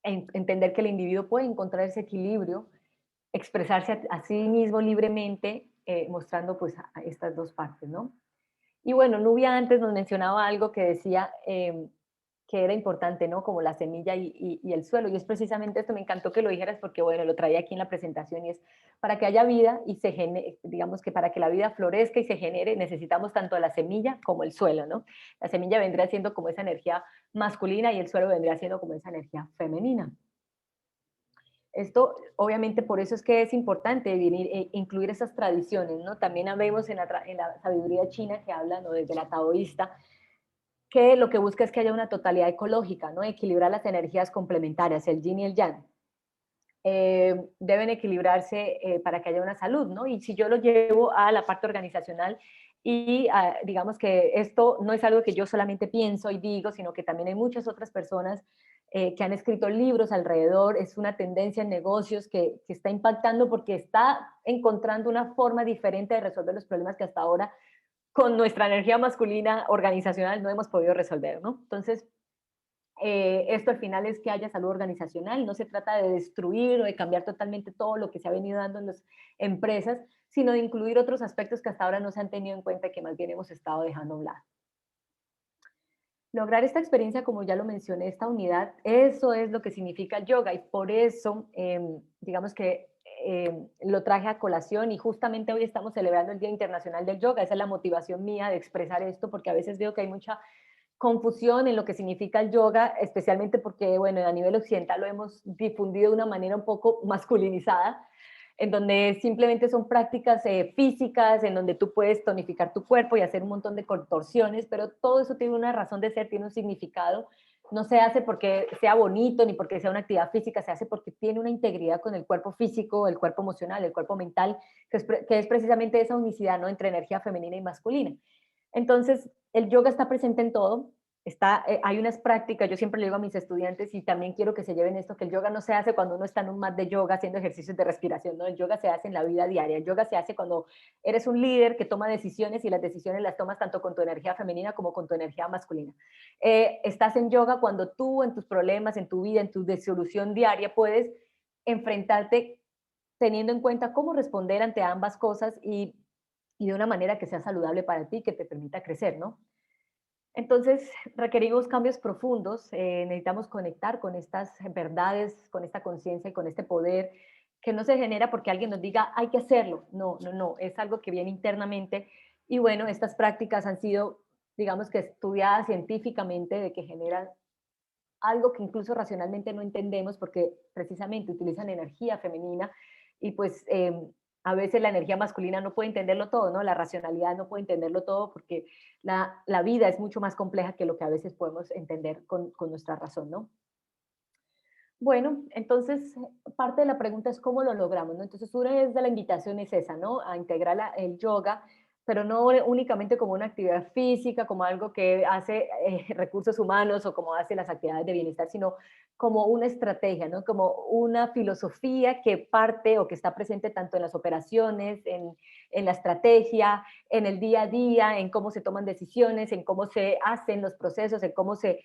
entender que el individuo puede encontrar ese equilibrio, expresarse a sí mismo libremente, mostrando pues a estas dos partes, ¿no? Y bueno, Nubia antes nos mencionaba algo que decía que era importante, ¿no? Como la semilla y el suelo. Y es precisamente esto, me encantó que lo dijeras porque, bueno, lo traía aquí en la presentación y es para que haya vida y se genere, digamos que para que la vida florezca y se genere, necesitamos tanto la semilla como el suelo, ¿no? La semilla vendría siendo como esa energía masculina y el suelo vendría siendo como esa energía femenina. Esto, obviamente, por eso es que es importante incluir esas tradiciones, ¿no? También vemos en la sabiduría china que habla, ¿no? Desde la taoísta, que lo que busca es que haya una totalidad ecológica, ¿no? Equilibrar las energías complementarias, el yin y el yang. Deben equilibrarse para que haya una salud, ¿no? Y si yo lo llevo a la parte organizacional y digamos que esto no es algo que yo solamente pienso y digo, sino que también hay muchas otras personas que han escrito libros alrededor, es una tendencia en negocios que está impactando porque está encontrando una forma diferente de resolver los problemas que hasta ahora con nuestra energía masculina organizacional no hemos podido resolver, ¿no? Entonces, esto al final es que haya salud organizacional, no se trata de destruir o de cambiar totalmente todo lo que se ha venido dando en las empresas, sino de incluir otros aspectos que hasta ahora no se han tenido en cuenta y que más bien hemos estado dejando a un lado. Lograr esta experiencia, como ya lo mencioné, esta unidad, eso es lo que significa el yoga y por eso, digamos que lo traje a colación y justamente hoy estamos celebrando el Día Internacional del Yoga. Esa es la motivación mía de expresar esto porque a veces veo que hay mucha confusión en lo que significa el yoga, especialmente porque, bueno, a nivel occidental lo hemos difundido de una manera un poco masculinizada, en donde simplemente son prácticas físicas, en donde tú puedes tonificar tu cuerpo y hacer un montón de contorsiones, pero todo eso tiene una razón de ser, tiene un significado. No se hace porque sea bonito ni porque sea una actividad física, se hace porque tiene una integridad con el cuerpo físico, el cuerpo emocional, el cuerpo mental, que es precisamente esa unicidad, ¿no?, entre energía femenina y masculina. Entonces, el yoga está presente en todo, hay unas prácticas, yo siempre le digo a mis estudiantes y también quiero que se lleven esto, que el yoga no se hace cuando uno está en un mat de yoga haciendo ejercicios de respiración, ¿no? El yoga se hace en la vida diaria, el yoga se hace cuando eres un líder que toma decisiones y las decisiones las tomas tanto con tu energía femenina como con tu energía masculina. Estás en yoga cuando tú en tus problemas, en tu vida, en tu disolución diaria puedes enfrentarte teniendo en cuenta cómo responder ante ambas cosas y de una manera que sea saludable para ti, que te permita crecer, ¿no? Entonces, requerimos cambios profundos, necesitamos conectar con estas verdades, con esta conciencia y con este poder que no se genera porque alguien nos diga hay que hacerlo. No, no, no, es algo que viene internamente. Y bueno, estas prácticas han sido, digamos que estudiadas científicamente de que generan algo que incluso racionalmente no entendemos porque precisamente utilizan energía femenina y pues a veces la energía masculina no puede entenderlo todo, ¿no? La racionalidad no puede entenderlo todo porque la vida es mucho más compleja que lo que a veces podemos entender con nuestra razón, ¿no? Bueno, entonces parte de la pregunta es cómo lo logramos, ¿no? Entonces una de la invitación es esa, ¿no? A integrar el yoga, pero no únicamente como una actividad física, como algo que hace recursos humanos o como hace las actividades de bienestar, sino como una estrategia, ¿no? Como una filosofía que parte o que está presente tanto en las operaciones, en la estrategia, en el día a día, en cómo se toman decisiones, en cómo se hacen los procesos, en cómo se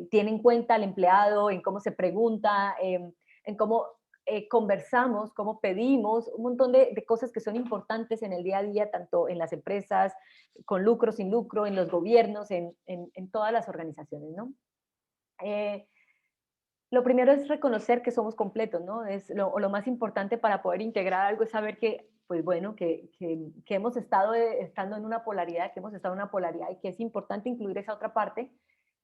tiene en cuenta al empleado, en cómo se pregunta, en cómo conversamos, cómo pedimos, un montón de cosas que son importantes en el día a día, tanto en las empresas, con lucro, sin lucro, en los gobiernos, en todas las organizaciones, ¿no? Eh, lo primero es reconocer que somos completos, ¿no? Es lo más importante para poder integrar algo es saber que, pues bueno, que hemos estado estando en una polaridad, que hemos estado en una polaridad y que es importante incluir esa otra parte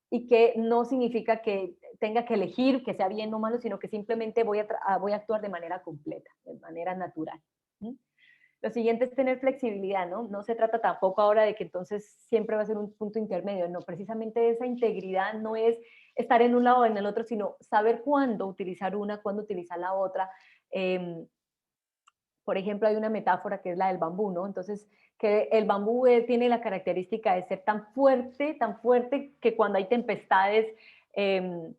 y que no significa que tenga que elegir que sea bien o malo, sino que simplemente voy a actuar de manera completa, de manera natural. ¿Sí? Lo siguiente es tener flexibilidad, ¿no? No se trata tampoco ahora de que entonces siempre va a ser un punto intermedio, no, precisamente esa integridad no es estar en un lado o en el otro, sino saber cuándo utilizar una, cuándo utilizar la otra. Eh, por ejemplo, hay una metáfora que es la del bambú, ¿no? Entonces, que el bambú tiene la característica de ser tan fuerte que cuando hay tempestades eh,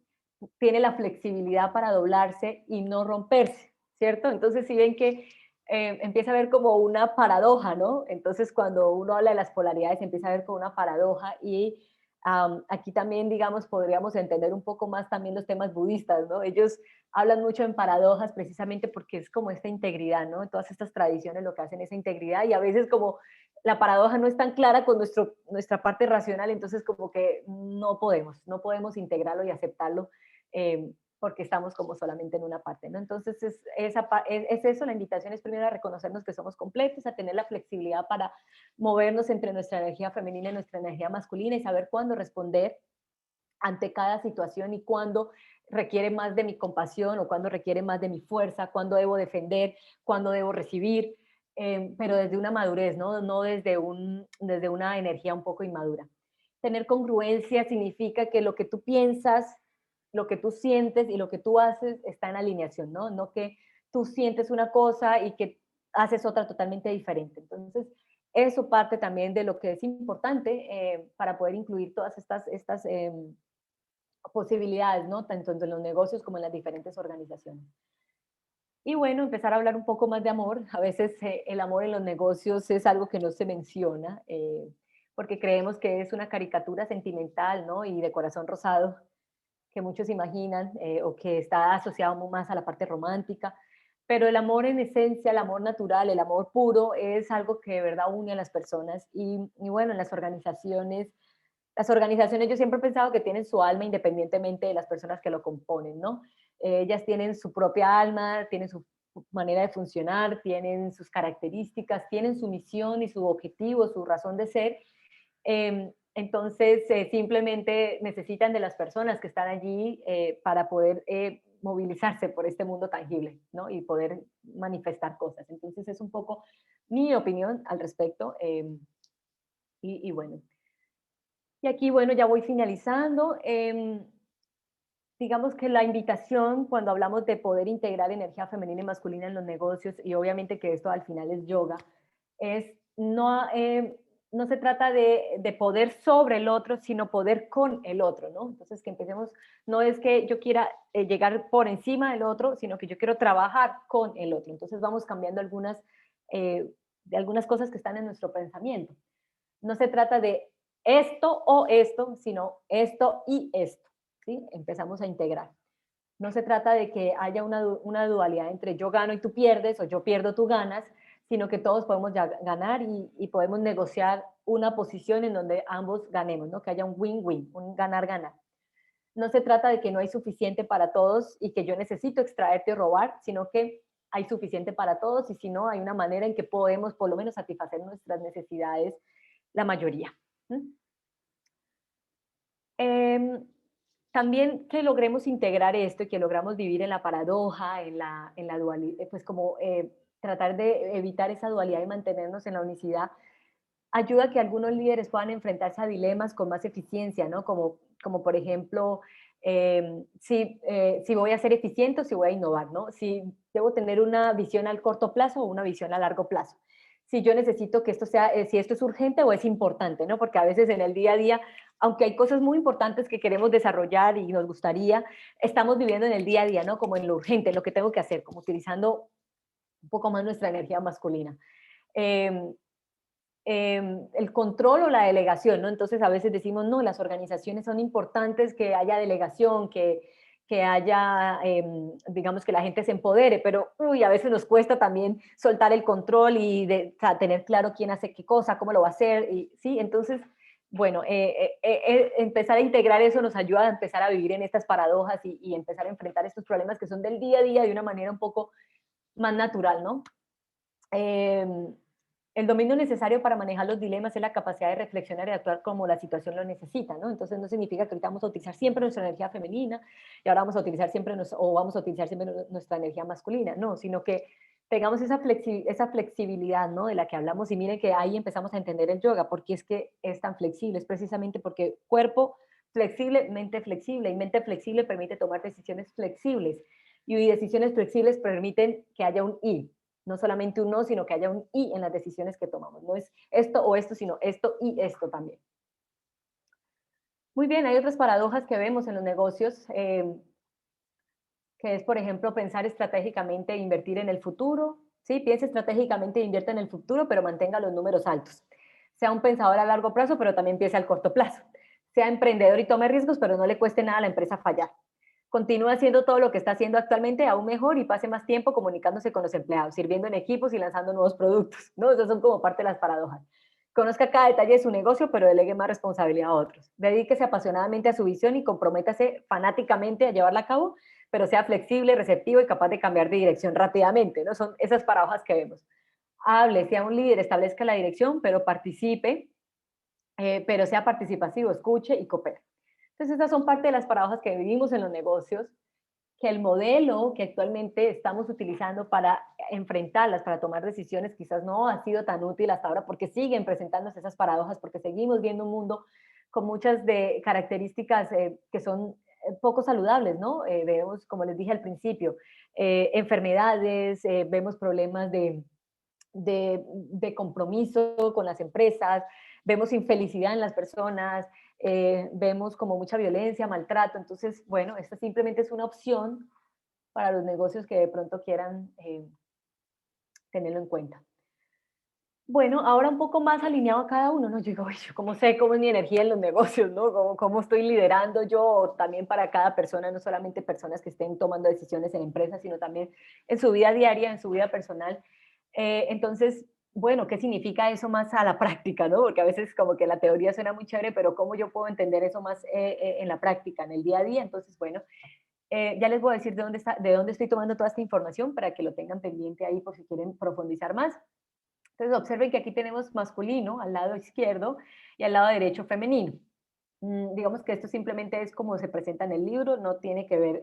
tiene la flexibilidad para doblarse y no romperse, ¿cierto? Entonces, si ven que empieza a ver como una paradoja, ¿no? Entonces, cuando uno habla de las polaridades, empieza a ver como una paradoja y aquí también, digamos, podríamos entender un poco más también los temas budistas, ¿no? Ellos hablan mucho en paradojas precisamente porque es como esta integridad, ¿no? Todas estas tradiciones lo que hacen es esa integridad y a veces como la paradoja no es tan clara con nuestra parte racional, entonces como que no podemos integrarlo y aceptarlo porque estamos como solamente en una parte, ¿no? Entonces es eso, la invitación es primero a reconocernos que somos completos, a tener la flexibilidad para movernos entre nuestra energía femenina y nuestra energía masculina y saber cuándo responder ante cada situación y cuándo requiere más de mi compasión o cuándo requiere más de mi fuerza, cuándo debo defender, cuándo debo recibir, pero desde una madurez, no desde una energía un poco inmadura. Tener congruencia significa que lo que tú piensas, lo que tú sientes y lo que tú haces está en alineación, ¿no? No que tú sientes una cosa y que haces otra totalmente diferente. Entonces, eso parte también de lo que es importante para poder incluir todas estas posibilidades, ¿no? Tanto en los negocios como en las diferentes organizaciones. Y bueno, empezar a hablar un poco más de amor. A veces el amor en los negocios es algo que no se menciona, porque creemos que es una caricatura sentimental, ¿no? Y de corazón rosado, que muchos imaginan, o que está asociado más a la parte romántica. Pero el amor en esencia, el amor natural, el amor puro, es algo que de verdad une a las personas. Y bueno, en las organizaciones las organizaciones, yo siempre he pensado que tienen su alma independientemente de las personas que lo componen, ¿no? Ellas tienen su propia alma, tienen su manera de funcionar, tienen sus características, tienen su misión y su objetivo, su razón de ser. Entonces, simplemente necesitan de las personas que están allí para poder movilizarse por este mundo tangible, ¿no? Y poder manifestar cosas. Entonces, es un poco mi opinión al respecto. Y bueno, y aquí, bueno, ya voy finalizando. Digamos que la invitación cuando hablamos de poder integrar energía femenina y masculina en los negocios, y obviamente que esto al final es yoga, es no se trata de poder sobre el otro, sino poder con el otro, ¿no? Entonces que empecemos, no es que yo quiera llegar por encima del otro, sino que yo quiero trabajar con el otro. Entonces vamos cambiando eh, de algunas cosas que están en nuestro pensamiento. No se trata de esto o esto, sino esto y esto, ¿sí? Empezamos a integrar. No se trata de que haya una dualidad entre yo gano y tú pierdes, o yo pierdo, tú ganas, sino que todos podemos ganar y podemos negociar una posición en donde ambos ganemos, ¿no? Que haya un win-win, un ganar-ganar. No se trata de que no hay suficiente para todos y que yo necesito extraerte o robar, sino que hay suficiente para todos y si no, hay una manera en que podemos por lo menos satisfacer nuestras necesidades la mayoría. Eh, También que logremos integrar esto y que logramos vivir en la paradoja, en la dualidad, pues como tratar de evitar esa dualidad y mantenernos en la unicidad, ayuda a que algunos líderes puedan enfrentarse a dilemas con más eficiencia, ¿no? Como por ejemplo, si voy a ser eficiente o si voy a innovar, ¿no? Si debo tener una visión al corto plazo o una visión a largo plazo. Si yo necesito que esto sea, si esto es urgente o es importante, ¿no? Porque a veces en el día a día, aunque hay cosas muy importantes que queremos desarrollar y nos gustaría, estamos viviendo en el día a día, ¿no? Como en lo urgente, en lo que tengo que hacer, como utilizando un poco más nuestra energía masculina. Eh, el control o la delegación, ¿no? Entonces a veces decimos, no, las organizaciones son importantes, que haya delegación, que haya, digamos, que la gente se empodere, pero uy, a veces nos cuesta también soltar el control y o sea, tener claro quién hace qué cosa, cómo lo va a hacer, y, ¿sí? Entonces, bueno, empezar a integrar eso nos ayuda a empezar a vivir en estas paradojas y empezar a enfrentar estos problemas que son del día a día de una manera un poco más natural, ¿no? Eh, el dominio necesario para manejar los dilemas es la capacidad de reflexionar y actuar como la situación lo necesita, ¿no? Entonces no significa que ahorita vamos a utilizar siempre nuestra energía femenina y ahora vamos a utilizar siempre, o vamos a utilizar siempre nuestra energía masculina, no, sino que tengamos esa flexibilidad, ¿no? De la que hablamos y miren que ahí empezamos a entender el yoga, porque es que es tan flexible, es precisamente porque cuerpo flexible, y mente flexible permite tomar decisiones flexibles y decisiones flexibles permiten que haya un y, no solamente un no, sino que haya un y en las decisiones que tomamos. No es esto o esto, sino esto y esto también. Muy bien, hay otras paradojas que vemos en los negocios, que es, por ejemplo, pensar estratégicamente e invertir en el futuro. Sí, piensa estratégicamente e invierta en el futuro, pero mantenga los números altos. Sea un pensador a largo plazo, pero también piensa al corto plazo. Sea emprendedor y tome riesgos, pero no le cueste nada a la empresa fallar. Continúe haciendo todo lo que está haciendo actualmente aún mejor y pase más tiempo comunicándose con los empleados, sirviendo en equipos y lanzando nuevos productos, ¿no? Esas son como parte de las paradojas. Conozca cada detalle de su negocio, pero delegue más responsabilidad a otros. Dedíquese apasionadamente a su visión y comprométase fanáticamente a llevarla a cabo, pero sea flexible, receptivo y capaz de cambiar de dirección rápidamente, ¿no? Son esas paradojas que vemos. Hable, sea un líder, establezca la dirección, pero participe, pero sea participativo, escuche y coopere. Entonces, esas son parte de las paradojas que vivimos en los negocios, que el modelo que actualmente estamos utilizando para enfrentarlas, para tomar decisiones, quizás no ha sido tan útil hasta ahora porque siguen presentándose esas paradojas, porque seguimos viendo un mundo con muchas de características que son poco saludables, ¿no? Vemos, como les dije al principio, enfermedades, vemos problemas de compromiso con las empresas, vemos infelicidad en las personas, vemos como mucha violencia, maltrato. Entonces, bueno, esta simplemente es una opción para los negocios que de pronto quieran tenerlo en cuenta. Bueno, ahora un poco más alineado a cada uno, ¿no? Yo digo, yo cómo sé cómo es mi energía en los negocios, ¿no? Cómo estoy liderando yo también para cada persona, no solamente personas que estén tomando decisiones en empresas, sino también en su vida diaria, en su vida personal. Entonces, bueno, ¿qué significa eso más a la práctica, no? Porque a veces como que la teoría suena muy chévere, pero ¿cómo yo puedo entender eso más en la práctica, en el día a día? Entonces, bueno, ya les voy a decir de dónde estoy tomando toda esta información para que lo tengan pendiente ahí por si quieren profundizar más. Entonces, observen que aquí tenemos masculino al lado izquierdo y al lado derecho femenino. Digamos que esto simplemente es como se presenta en el libro, no tiene que ver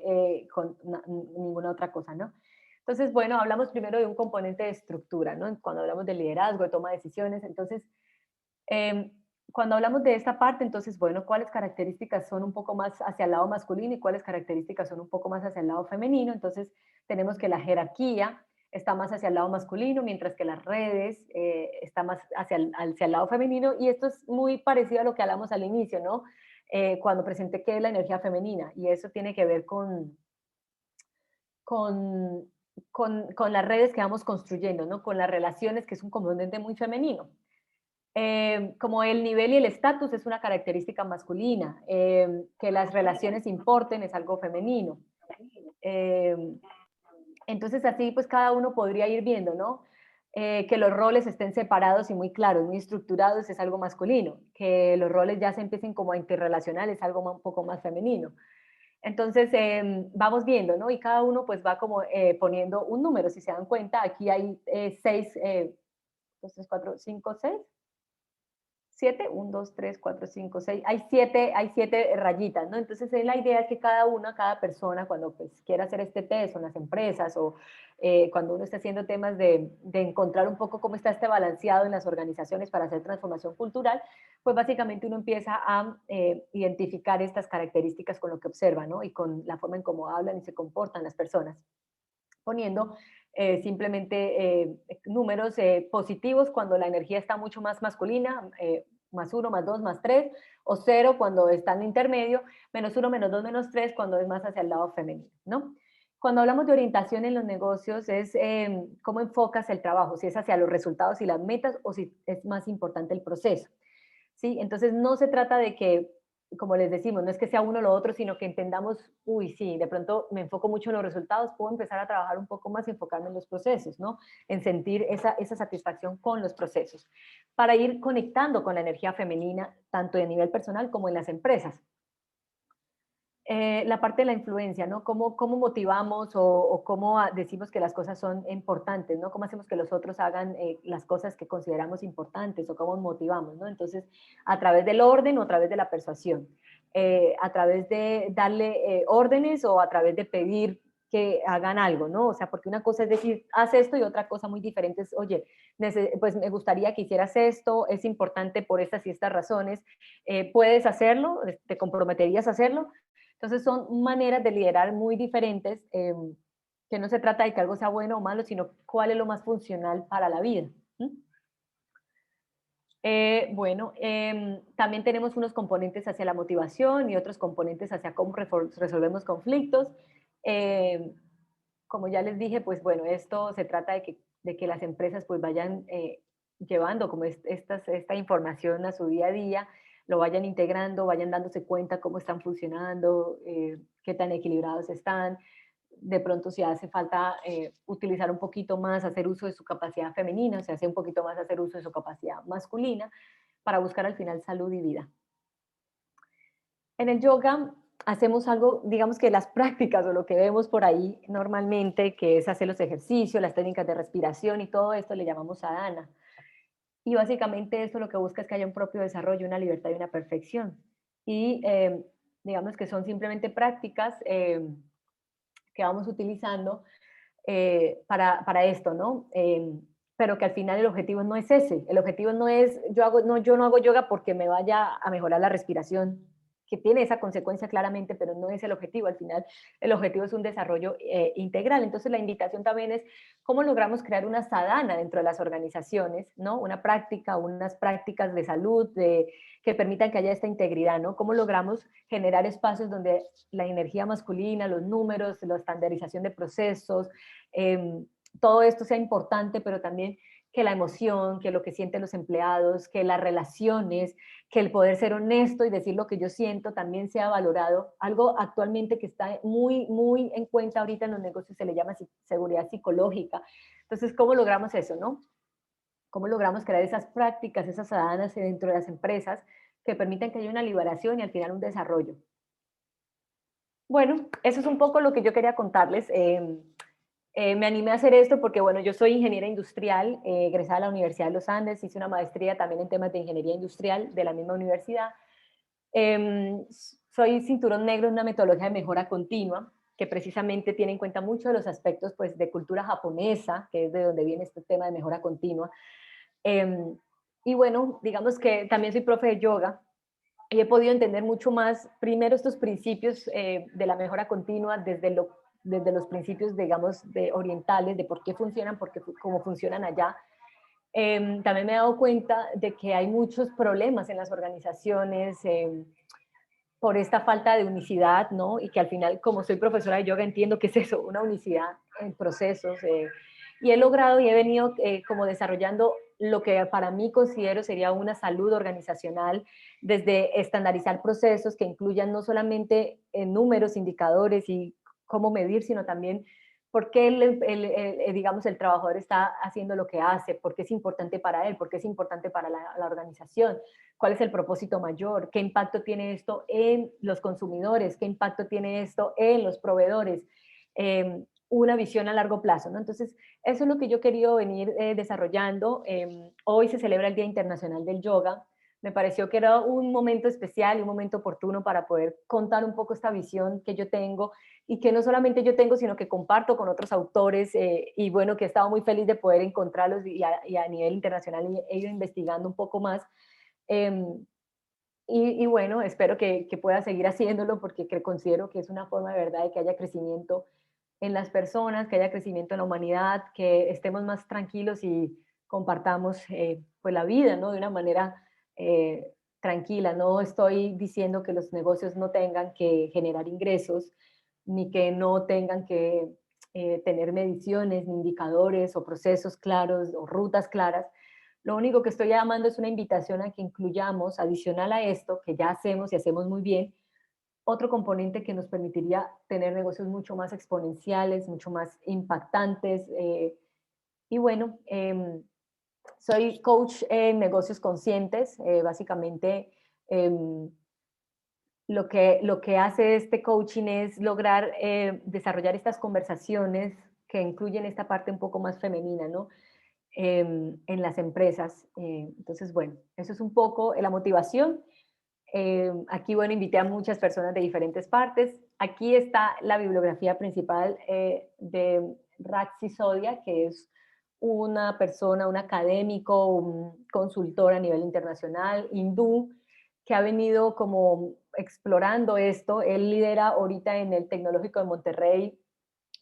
con ninguna otra cosa, ¿no? Entonces, bueno, hablamos primero de un componente de estructura, ¿no? Cuando hablamos de liderazgo, de toma de decisiones, entonces, eh, cuando hablamos de esta parte, entonces, bueno, ¿cuáles características son un poco más hacia el lado masculino y cuáles características son un poco más hacia el lado femenino? Entonces, tenemos que la jerarquía está más hacia el lado masculino, mientras que las redes está más hacia el lado femenino, y esto es muy parecido a lo que hablamos al inicio, ¿no? Cuando presenté qué es la energía femenina, y eso tiene que ver con, con las redes que vamos construyendo, ¿no? Con las relaciones, que es un componente muy femenino. Como el nivel y el estatus es una característica masculina, que las relaciones importen es algo femenino. Eh, entonces así pues cada uno podría ir viendo, ¿no? Que los roles estén separados y muy claros, muy estructurados es algo masculino, que los roles ya se empiecen como a interrelacionar es algo un poco más femenino. Entonces, vamos viendo, ¿no? Y cada uno pues va como poniendo un número. Si se dan cuenta, aquí hay 6, 2, 3, 4, 5, 6, 7, 1, 2, 3, 4, 5, 6, hay siete rayitas, ¿no? Entonces, la idea es que cada una, cada persona, cuando pues, quiera hacer este test o en las empresas o cuando uno está haciendo temas de encontrar un poco cómo está este balanceado en las organizaciones para hacer transformación cultural, pues básicamente uno empieza a identificar estas características con lo que observa, ¿no? Y con la forma en cómo hablan y se comportan las personas, poniendo simplemente números positivos cuando la energía está mucho más masculina, más uno, más dos, más tres, o cero cuando está en el intermedio, menos uno, menos dos, menos tres cuando es más hacia el lado femenino, ¿no? Cuando hablamos de orientación en los negocios es cómo enfocas el trabajo, si es hacia los resultados y las metas o si es más importante el proceso, ¿sí? Entonces no se trata de que, como les decimos, no es que sea uno o lo otro, sino que entendamos, uy, sí, de pronto me enfoco mucho en los resultados, puedo empezar a trabajar un poco más y enfocarme en los procesos, ¿no? En sentir esa satisfacción con los procesos, para ir conectando con la energía femenina, tanto a nivel personal como en las empresas. La parte de la influencia, ¿no? ¿Cómo motivamos o cómo decimos que las cosas son importantes, ¿no? ¿Cómo hacemos que los otros hagan las cosas que consideramos importantes o cómo motivamos, ¿no? Entonces, a través del orden o a través de la persuasión, a través de darle órdenes o a través de pedir que hagan algo, ¿no? O sea, porque una cosa es decir, haz esto y otra cosa muy diferente es, oye, pues me gustaría que hicieras esto, es importante por estas y estas razones, puedes hacerlo, te comprometerías a hacerlo. Entonces son maneras de liderar muy diferentes, que no se trata de que algo sea bueno o malo, sino cuál es lo más funcional para la vida. Bueno, también tenemos unos componentes hacia la motivación y otros componentes hacia cómo resolvemos conflictos. Em, Como ya les dije, pues bueno, esto se trata de que las empresas pues vayan llevando como esta información a su día a día, lo vayan integrando, vayan dándose cuenta cómo están funcionando, qué tan equilibrados están. De pronto si hace falta utilizar un poquito más, hacer uso de su capacidad femenina, o sea, hace un poquito más hacer uso de su capacidad masculina para buscar al final salud y vida. En el yoga hacemos algo, digamos que las prácticas o lo que vemos por ahí normalmente, que es hacer los ejercicios, las técnicas de respiración y todo esto le llamamos sadhana. Y básicamente esto lo que busca es que haya un propio desarrollo, una libertad y una perfección. Y digamos que son simplemente prácticas que vamos utilizando para esto, ¿no? Pero que al final el objetivo no es ese. El objetivo no es, yo no hago yoga porque me vaya a mejorar la respiración, que tiene esa consecuencia claramente, pero no es el objetivo. Al final, el objetivo es un desarrollo integral. Entonces, la invitación también es cómo logramos crear una sadhana dentro de las organizaciones, ¿no? Una práctica, unas prácticas de salud, que permitan que haya esta integridad, ¿no? Cómo logramos generar espacios donde la energía masculina, los números, la estandarización de procesos, todo esto sea importante, pero también que la emoción, que lo que sienten los empleados, que las relaciones, que el poder ser honesto y decir lo que yo siento también sea valorado. Algo actualmente que está muy en cuenta ahorita en los negocios se le llama seguridad psicológica. Entonces, ¿cómo logramos eso, no? ¿Cómo logramos crear esas prácticas, esas sadanas dentro de las empresas que permitan que haya una liberación y al final un desarrollo? Bueno, eso es un poco lo que yo quería contarles. Me animé a hacer esto porque, bueno, yo soy ingeniera industrial, egresada de la Universidad de los Andes, hice una maestría también en temas de ingeniería industrial de la misma universidad. Soy cinturón negro en una metodología de mejora continua, que precisamente tiene en cuenta mucho de los aspectos pues, de cultura japonesa, que es de donde viene este tema de mejora continua. Em, y bueno, digamos que también soy profe de yoga, y he podido entender mucho más, primero, estos principios de la mejora continua desde los principios, digamos, orientales, de por qué funcionan, cómo funcionan allá. También me he dado cuenta de que hay muchos problemas en las organizaciones por esta falta de unicidad, ¿no? Y que al final, como soy profesora de yoga, entiendo que es eso, una unicidad en procesos. Y he logrado y he venido como desarrollando lo que para mí considero sería una salud organizacional, desde estandarizar procesos que incluyan no solamente números, indicadores y cómo medir, sino también por qué digamos, el trabajador está haciendo lo que hace, por qué es importante para él, por qué es importante para la organización, cuál es el propósito mayor, qué impacto tiene esto en los consumidores, qué impacto tiene esto en los proveedores. Una visión a largo plazo, ¿no? Entonces, eso es lo que yo he querido venir desarrollando. Hoy se celebra el Día Internacional del Yoga. Me pareció que era un momento especial y un momento oportuno para poder contar un poco esta visión que yo tengo y que no solamente yo tengo, sino que comparto con otros autores y bueno, que he estado muy feliz de poder encontrarlos y a nivel internacional he ido investigando un poco más. Eh, y bueno, espero que pueda seguir haciéndolo porque considero que es una forma de verdad de que haya crecimiento en las personas, que haya crecimiento en la humanidad, que estemos más tranquilos y compartamos pues la vida, ¿no? De una manera tranquila. No estoy diciendo que los negocios no tengan que generar ingresos, ni que no tengan que tener mediciones, ni indicadores o procesos claros o rutas claras. Lo único que estoy llamando es una invitación a que incluyamos, adicional a esto, que ya hacemos y hacemos muy bien, otro componente que nos permitiría tener negocios mucho más exponenciales, mucho más impactantes. Y bueno, soy coach en negocios conscientes. Básicamente, eh, lo que hace este coaching es lograr desarrollar estas conversaciones que incluyen esta parte un poco más femenina, ¿no? En las empresas. Entonces, bueno, eso es un poco la motivación. Aquí, bueno, invité a muchas personas de diferentes partes. Aquí está la bibliografía principal de Raksi Sodia, que es una persona, un académico, un consultor a nivel internacional, hindú, que ha venido como explorando esto. Él lidera ahorita en el Tecnológico de Monterrey.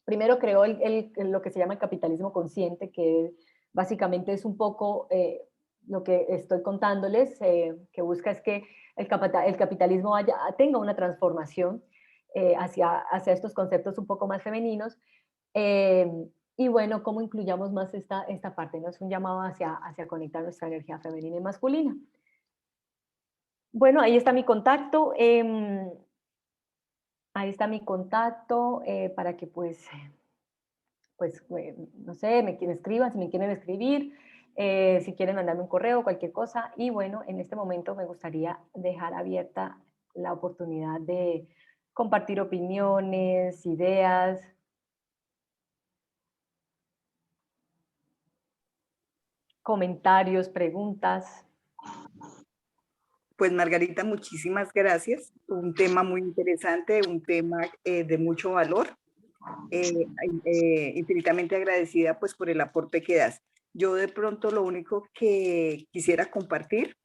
Primero creó lo que se llama el capitalismo consciente, que básicamente es un poco lo que estoy contándoles, que busca es que el capitalismo tenga una transformación hacia estos conceptos un poco más femeninos. eh, y bueno, cómo incluyamos más esta parte, ¿no? Es un llamado hacia conectar nuestra energía femenina y masculina. Bueno, ahí está mi contacto. Ahí está mi contacto para que pues, no sé, me quieren escriban, si me quieren escribir, si quieren mandarme un correo, cualquier cosa. Y bueno, en este momento me gustaría dejar abierta la oportunidad de compartir opiniones, ideas. Comentarios, preguntas. Pues Margarita, muchísimas gracias. Un tema muy interesante, un tema de mucho valor. Infinitamente agradecida pues por el aporte que das. Yo de pronto lo único que quisiera compartir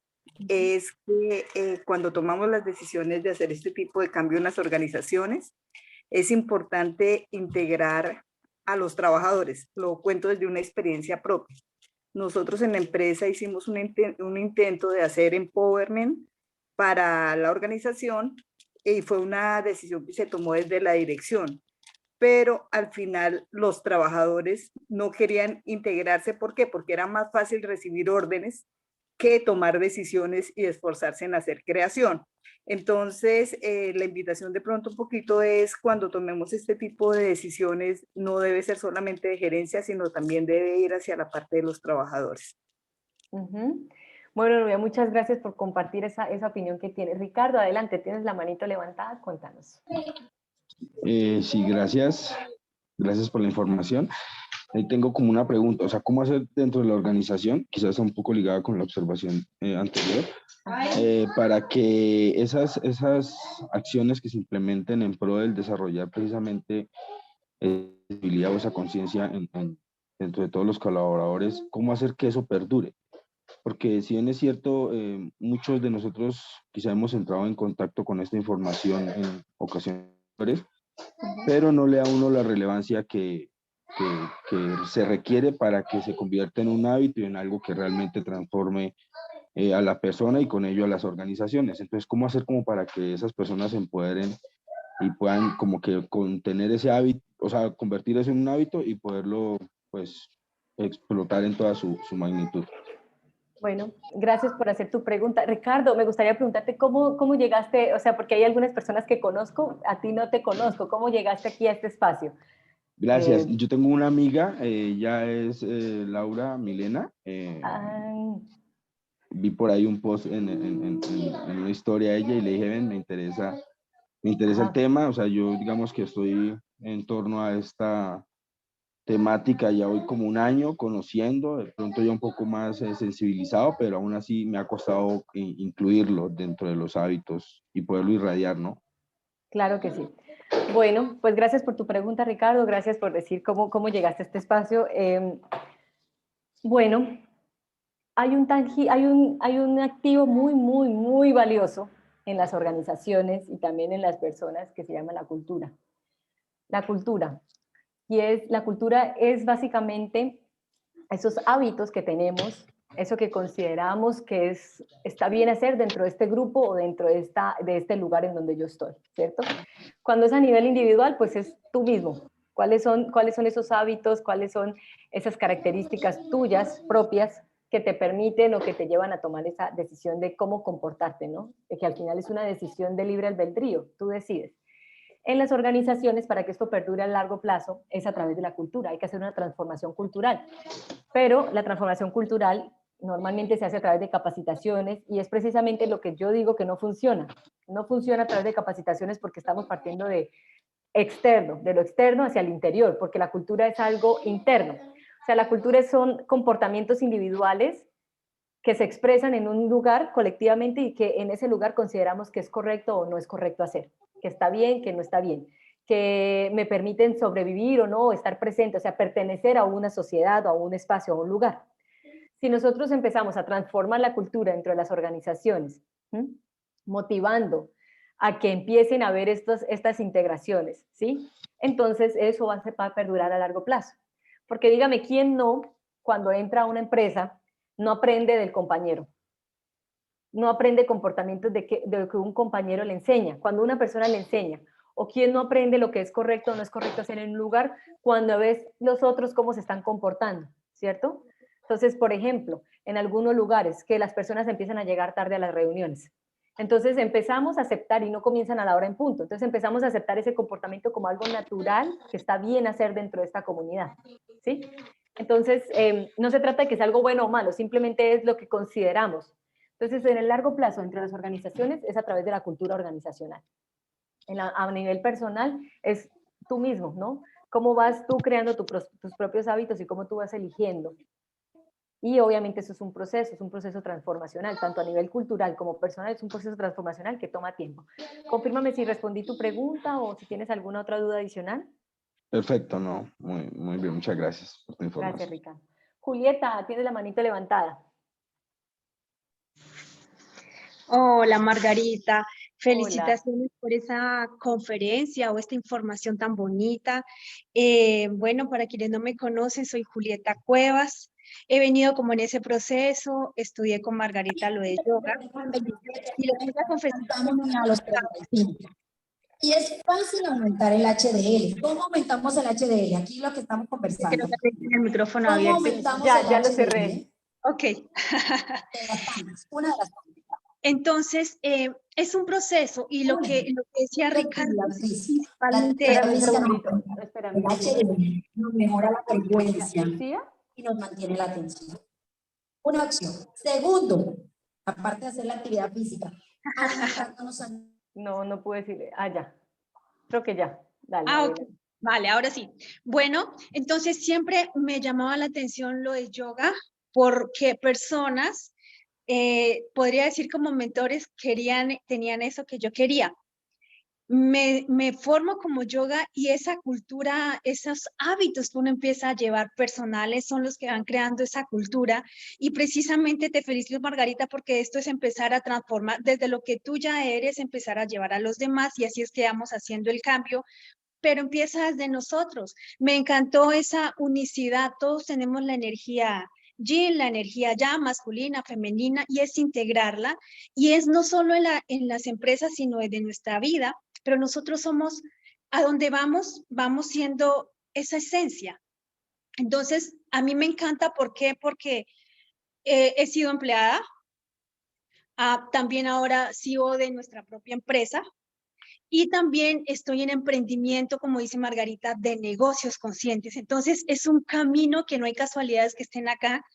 es que cuando tomamos las decisiones de hacer este tipo de cambio en las organizaciones, es importante integrar a los trabajadores. Lo cuento desde una experiencia propia. Nosotros en la empresa hicimos un intento de hacer empowerment para la organización y fue una decisión que se tomó desde la dirección, pero al final los trabajadores no querían integrarse. ¿Por qué? Porque era más fácil recibir órdenes que tomar decisiones y esforzarse en hacer creación. Entonces, la invitación de pronto un poquito es cuando tomemos este tipo de decisiones, no debe ser solamente de gerencia, sino también debe ir hacia la parte de los trabajadores. Ujú. Bueno, Nubia, muchas gracias por compartir esa opinión que tienes. Ricardo, adelante, tienes la manito levantada, cuéntanos. Sí, gracias. Gracias por la información. Ahí tengo como una pregunta, o sea, ¿cómo hacer dentro de la organización, quizás un poco ligada con la observación anterior, para que esas acciones que se implementen en pro del desarrollar precisamente sensibilidad o esa conciencia dentro de todos los colaboradores, cómo hacer que eso perdure? Porque si bien es cierto, muchos de nosotros quizá hemos entrado en contacto con esta información en ocasiones, pero no le da a uno la relevancia que se requiere para que se convierta en un hábito y en algo que realmente transforme a la persona y con ello a las organizaciones. Entonces, ¿cómo hacer como para que esas personas se empoderen y puedan como que contener ese hábito, o sea, convertir eso en un hábito y poderlo, pues, explotar en toda su magnitud? Bueno, gracias por hacer tu pregunta. Ricardo, me gustaría preguntarte cómo llegaste, o sea, porque hay algunas personas que conozco, a ti no te conozco, ¿cómo llegaste aquí a este espacio? Gracias. Yo tengo una amiga, ella es Laura Milena. Ah, Vi por ahí un post en una historia de ella y le dije, ven, me interesa el ajá. tema, o sea, yo digamos que estoy en torno a esta temática ya hoy como un año conociendo, de pronto ya un poco más sensibilizado, pero aún así me ha costado incluirlo dentro de los hábitos y poderlo irradiar, ¿no? Claro que sí. Bueno, pues gracias por tu pregunta, Ricardo. Gracias por decir cómo llegaste a este espacio. Bueno, hay un activo muy valioso en las organizaciones y también en las personas que se llama la cultura. La cultura. La cultura es básicamente esos hábitos que tenemos, eso que consideramos que está bien hacer dentro de este grupo o dentro de este lugar en donde yo estoy, ¿cierto? Cuando es a nivel individual, pues es tú mismo. ¿Cuáles son esos hábitos? ¿Cuáles son esas características tuyas, propias, que te permiten o que te llevan a tomar esa decisión de cómo comportarte, ¿no? Que al final es una decisión de libre albedrío, tú decides. En las organizaciones, para que esto perdure a largo plazo, es a través de la cultura. Hay que hacer una transformación cultural. Pero la transformación cultural normalmente se hace a través de capacitaciones y es precisamente lo que yo digo que no funciona. No funciona a través de capacitaciones porque estamos partiendo de lo externo hacia el interior, porque la cultura es algo interno. O sea, la cultura son comportamientos individuales que se expresan en un lugar colectivamente y que en ese lugar consideramos que es correcto o no es correcto hacer, que está bien, que no está bien, que me permiten sobrevivir o no, estar presente, o sea, pertenecer a una sociedad o a un espacio, a un lugar. Si nosotros empezamos a transformar la cultura dentro de las organizaciones, motivando a que empiecen a ver estas integraciones, ¿sí? Entonces eso va a perdurar a largo plazo. Porque dígame, ¿quién no, cuando entra a una empresa, no aprende del compañero? No aprende comportamientos de lo que un compañero le enseña. Cuando una persona le enseña, o quién no aprende lo que es correcto o no es correcto hacer en un lugar, cuando ves los otros cómo se están comportando, ¿cierto? Entonces, por ejemplo, en algunos lugares que las personas empiezan a llegar tarde a las reuniones. Entonces empezamos a aceptar y no comienzan a la hora en punto. Entonces empezamos a aceptar ese comportamiento como algo natural que está bien hacer dentro de esta comunidad, ¿sí? Entonces, no se trata de que sea algo bueno o malo, simplemente es lo que consideramos. Entonces, en el largo plazo, entre las organizaciones, es a través de la cultura organizacional. A nivel personal, es tú mismo, ¿no? Cómo vas tú creando tus propios hábitos y cómo tú vas eligiendo. Y obviamente eso es un proceso transformacional, tanto a nivel cultural como personal, es un proceso transformacional que toma tiempo. Confírmame si respondí tu pregunta o si tienes alguna otra duda adicional. Perfecto, no, muy bien, muchas gracias por tu Gracias, información. Ricardo. Julieta, tienes la manito levantada. Hola Margarita, Hola. felicitaciones por esa conferencia o esta información tan bonita. Bueno, para quienes no me conocen, soy Julieta Cuevas. He venido como en ese proceso, estudié con Margarita lo de yoga y les voy a confesar que no a los 35. Y es fácil aumentar el HDL. ¿Cómo aumentamos el HDL? Aquí lo que estamos conversando. creo que tengo el micrófono ¿Cómo abierto. aumentamos Ya, el ya lo HDL? cerré. Ok. De las tangas, una de las tangas. Entonces, es un proceso y lo que decía Ricardo principalmente Espérame un física segundito. el Espérame un segundito. HDL nos mejora la frecuencia ¿Lucía? y nos mantiene la atención. Una opción. Segundo, aparte de hacer la actividad física, alimentándonos No, no pude decirle. Ah, ya. Creo que ya. Dale, Ah, ok. adelante. Vale, ahora sí. Bueno, entonces siempre me llamaba la atención lo de yoga porque personas, podría decir como mentores, tenían eso que yo quería. Me formo como yoga y esa cultura, esos hábitos que uno empieza a llevar personales son los que van creando esa cultura. Y precisamente te felicito, Margarita, porque esto es empezar a transformar desde lo que tú ya eres, empezar a llevar a los demás y así es que vamos haciendo el cambio, pero empieza desde nosotros. Me encantó esa unicidad, todos tenemos la energía yin, la energía ya masculina, femenina, y es integrarla, y es no solo en las empresas, sino de nuestra vida, pero nosotros somos, a donde vamos, vamos siendo esa esencia. Entonces, a mí me encanta, ¿por qué? Porque he sido empleada, también ahora CEO de nuestra propia empresa, y también estoy en emprendimiento, como dice Margarita, de negocios conscientes. Entonces, es un camino que no hay casualidades que estén acá,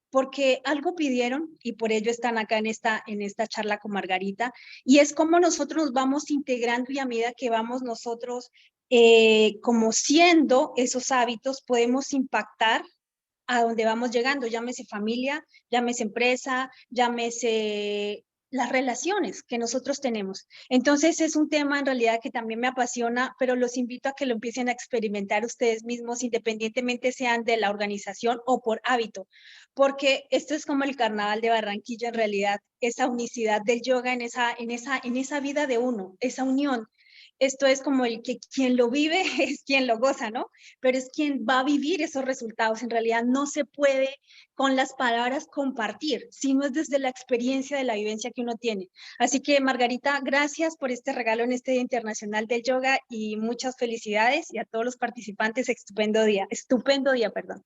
porque algo pidieron y por ello están acá en esta charla con Margarita. Y es como nosotros nos vamos integrando y a medida que vamos nosotros como siendo esos hábitos, podemos impactar a donde vamos llegando, llámese familia, llámese empresa, llámese las relaciones que nosotros tenemos. Entonces es un tema en realidad que también me apasiona, pero los invito a que lo empiecen a experimentar ustedes mismos, independientemente sean de la organización o por hábito, porque esto es como el carnaval de Barranquilla en realidad, esa unicidad del yoga en esa vida de uno, esa unión. Esto es como el que quien lo vive es quien lo goza, ¿no? Pero es quien va a vivir esos resultados. En realidad no se puede con las palabras compartir, sino es desde la experiencia de la vivencia que uno tiene. Así que Margarita, gracias por este regalo en este Día Internacional del Yoga y muchas felicidades y a todos los participantes, estupendo día, perdón.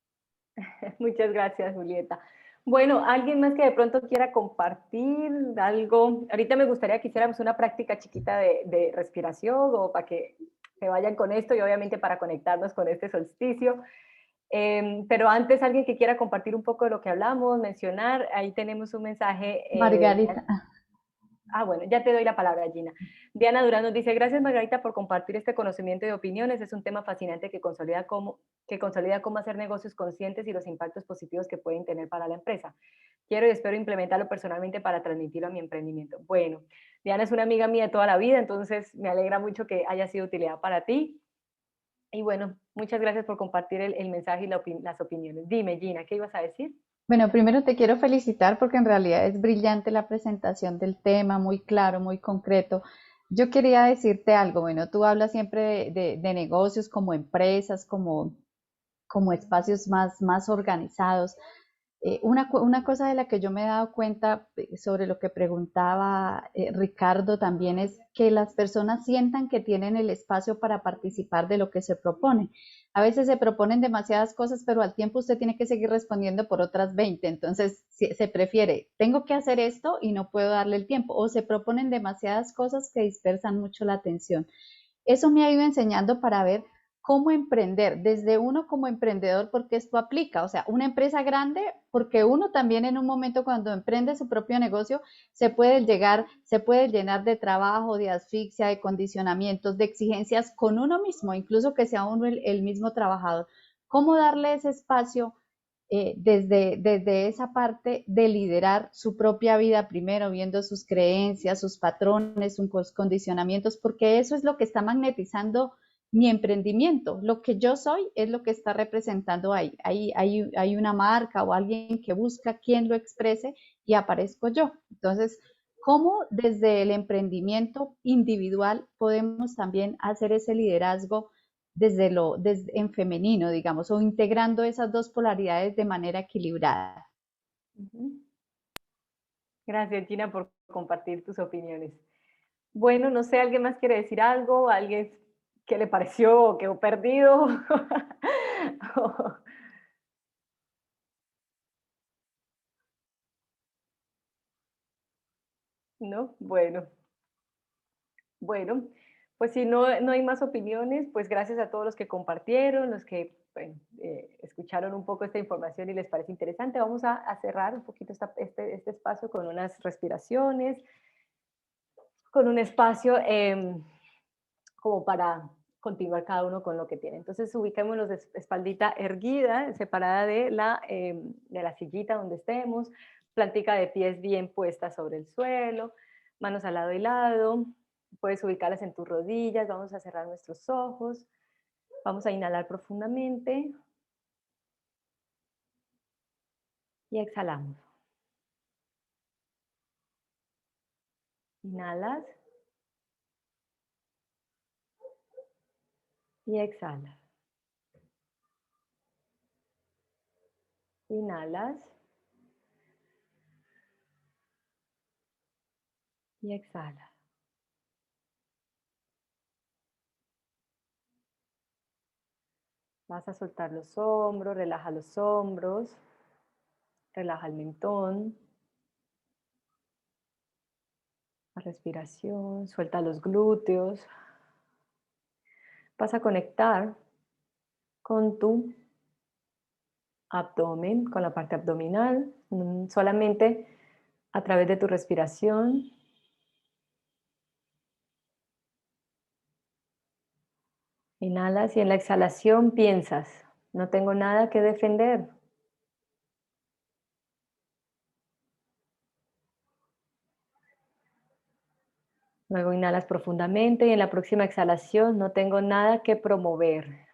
Muchas gracias, Julieta. Bueno, ¿alguien más que de pronto quiera compartir algo? Ahorita me gustaría que hiciéramos una práctica chiquita de respiración o para que se vayan con esto y obviamente para conectarnos con este solsticio. Pero antes, alguien que quiera compartir un poco de lo que hablamos, mencionar, ahí tenemos un mensaje. Margarita. Bueno, ya te doy la palabra, Gina. Diana Durán nos dice, gracias Margarita por compartir este conocimiento y opiniones. Es un tema fascinante que consolida cómo hacer negocios conscientes y los impactos positivos que pueden tener para la empresa. Quiero y espero implementarlo personalmente para transmitirlo a mi emprendimiento. Bueno, Diana es una amiga mía de toda la vida, entonces me alegra mucho que haya sido de utilidad para ti. Y bueno, muchas gracias por compartir el mensaje y las opiniones. Dime, Gina, ¿qué ibas a decir? Bueno, primero te quiero felicitar porque en realidad es brillante la presentación del tema, muy claro, muy concreto. Yo quería decirte algo, bueno, tú hablas siempre de negocios como empresas, como espacios más organizados. Una cosa de la que yo me he dado cuenta sobre lo que preguntaba Ricardo también es que las personas sientan que tienen el espacio para participar de lo que se propone. A veces se proponen demasiadas cosas, pero al tiempo usted tiene que seguir respondiendo por otras 20. Entonces se prefiere, tengo que hacer esto y no puedo darle el tiempo. O se proponen demasiadas cosas que dispersan mucho la atención. Eso me ha ido enseñando para ver cómo emprender, desde uno como emprendedor, porque esto aplica, o sea, una empresa grande, porque uno también en un momento cuando emprende su propio negocio, se puede llenar de trabajo, de asfixia, de condicionamientos, de exigencias con uno mismo, incluso que sea uno el mismo trabajador. ¿Cómo darle ese espacio desde esa parte de liderar su propia vida primero, viendo sus creencias, sus patrones, sus condicionamientos, porque eso es lo que está magnetizando mi emprendimiento? Lo que yo soy es lo que está representando ahí. Hay una marca o alguien que busca quien lo exprese y aparezco yo. Entonces, ¿cómo desde el emprendimiento individual podemos también hacer ese liderazgo desde en femenino, digamos, o integrando esas dos polaridades de manera equilibrada? Gracias, Gina, por compartir tus opiniones. Bueno, no sé, ¿alguien más quiere decir algo? ¿Alguien que le pareció o quedó perdido? ¿No? Bueno, pues si no hay más opiniones, pues gracias a todos los que compartieron, los que bueno, escucharon un poco esta información y les parece interesante. Vamos a cerrar un poquito este espacio con unas respiraciones, con un espacio como para continuar cada uno con lo que tiene. Entonces ubiquémonos de espaldita erguida, separada de la sillita donde estemos, plantica de pies bien puesta sobre el suelo, manos al lado y lado, puedes ubicarlas en tus rodillas, vamos a cerrar nuestros ojos, vamos a inhalar profundamente y exhalamos. Inhalas y exhalas. Inhalas y exhalas. Vas a soltar los hombros, relaja los hombros, relaja el mentón, la respiración, suelta los glúteos. Vas a conectar con tu abdomen, con la parte abdominal, solamente a través de tu respiración. Inhalas y en la exhalación piensas, no tengo nada que defender. Luego inhalas profundamente y en la próxima exhalación no tengo nada que promover.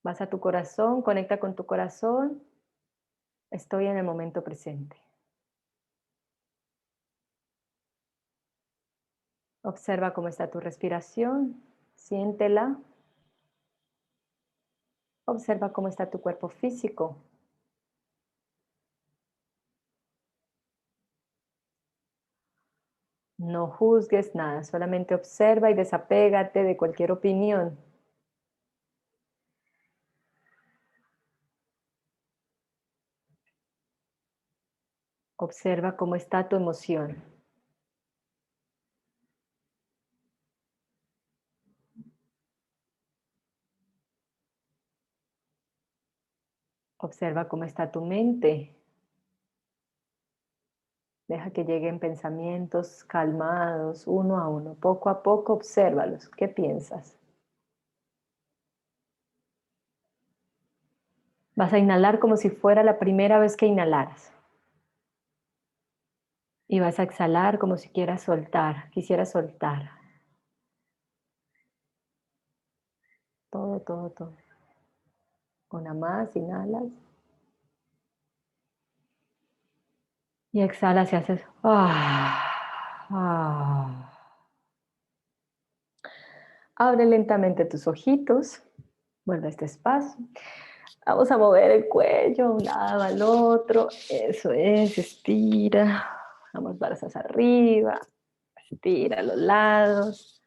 Vas a tu corazón, conecta con tu corazón. Estoy en el momento presente. Observa cómo está tu respiración, siéntela. Observa cómo está tu cuerpo físico. No juzgues nada, solamente observa y desapégate de cualquier opinión. Observa cómo está tu emoción. Observa cómo está tu mente. Deja que lleguen pensamientos calmados, uno a uno. Poco a poco, obsérvalos. ¿Qué piensas? Vas a inhalar como si fuera la primera vez que inhalaras. Y vas a exhalar como si quisieras soltar. Todo, todo, todo. Una más, inhalas. Y exhalas y haces. Abre lentamente tus ojitos. Vuelve a este espacio. Vamos a mover el cuello a un lado al otro. Eso es, estira. Vamos brazos arriba. Estira a los lados.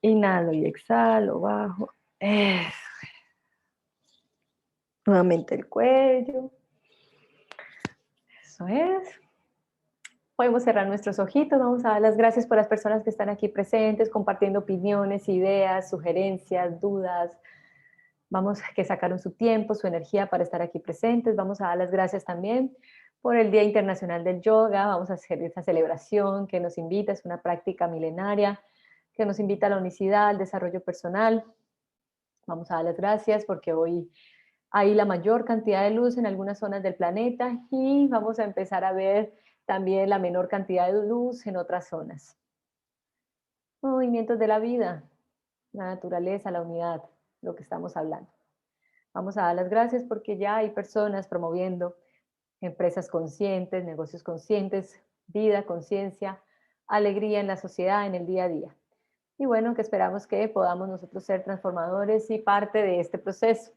Inhalo y exhalo, bajo. Eso. Nuevamente el cuello. Eso es. Podemos cerrar nuestros ojitos. Vamos a dar las gracias por las personas que están aquí presentes, compartiendo opiniones, ideas, sugerencias, dudas. Vamos, que sacaron su tiempo, su energía para estar aquí presentes. Vamos a dar las gracias también por el Día Internacional del Yoga. Vamos a hacer esta celebración que nos invita, es una práctica milenaria que nos invita a la unicidad, al desarrollo personal. Vamos a dar las gracias porque hoy hay la mayor cantidad de luz en algunas zonas del planeta y vamos a empezar a ver también la menor cantidad de luz en otras zonas. Movimientos de la vida, la naturaleza, la unidad, lo que estamos hablando. Vamos a dar las gracias porque ya hay personas promoviendo empresas conscientes, negocios conscientes, vida, conciencia, alegría en la sociedad, en el día a día. Y bueno, que esperamos que podamos nosotros ser transformadores y parte de este proceso.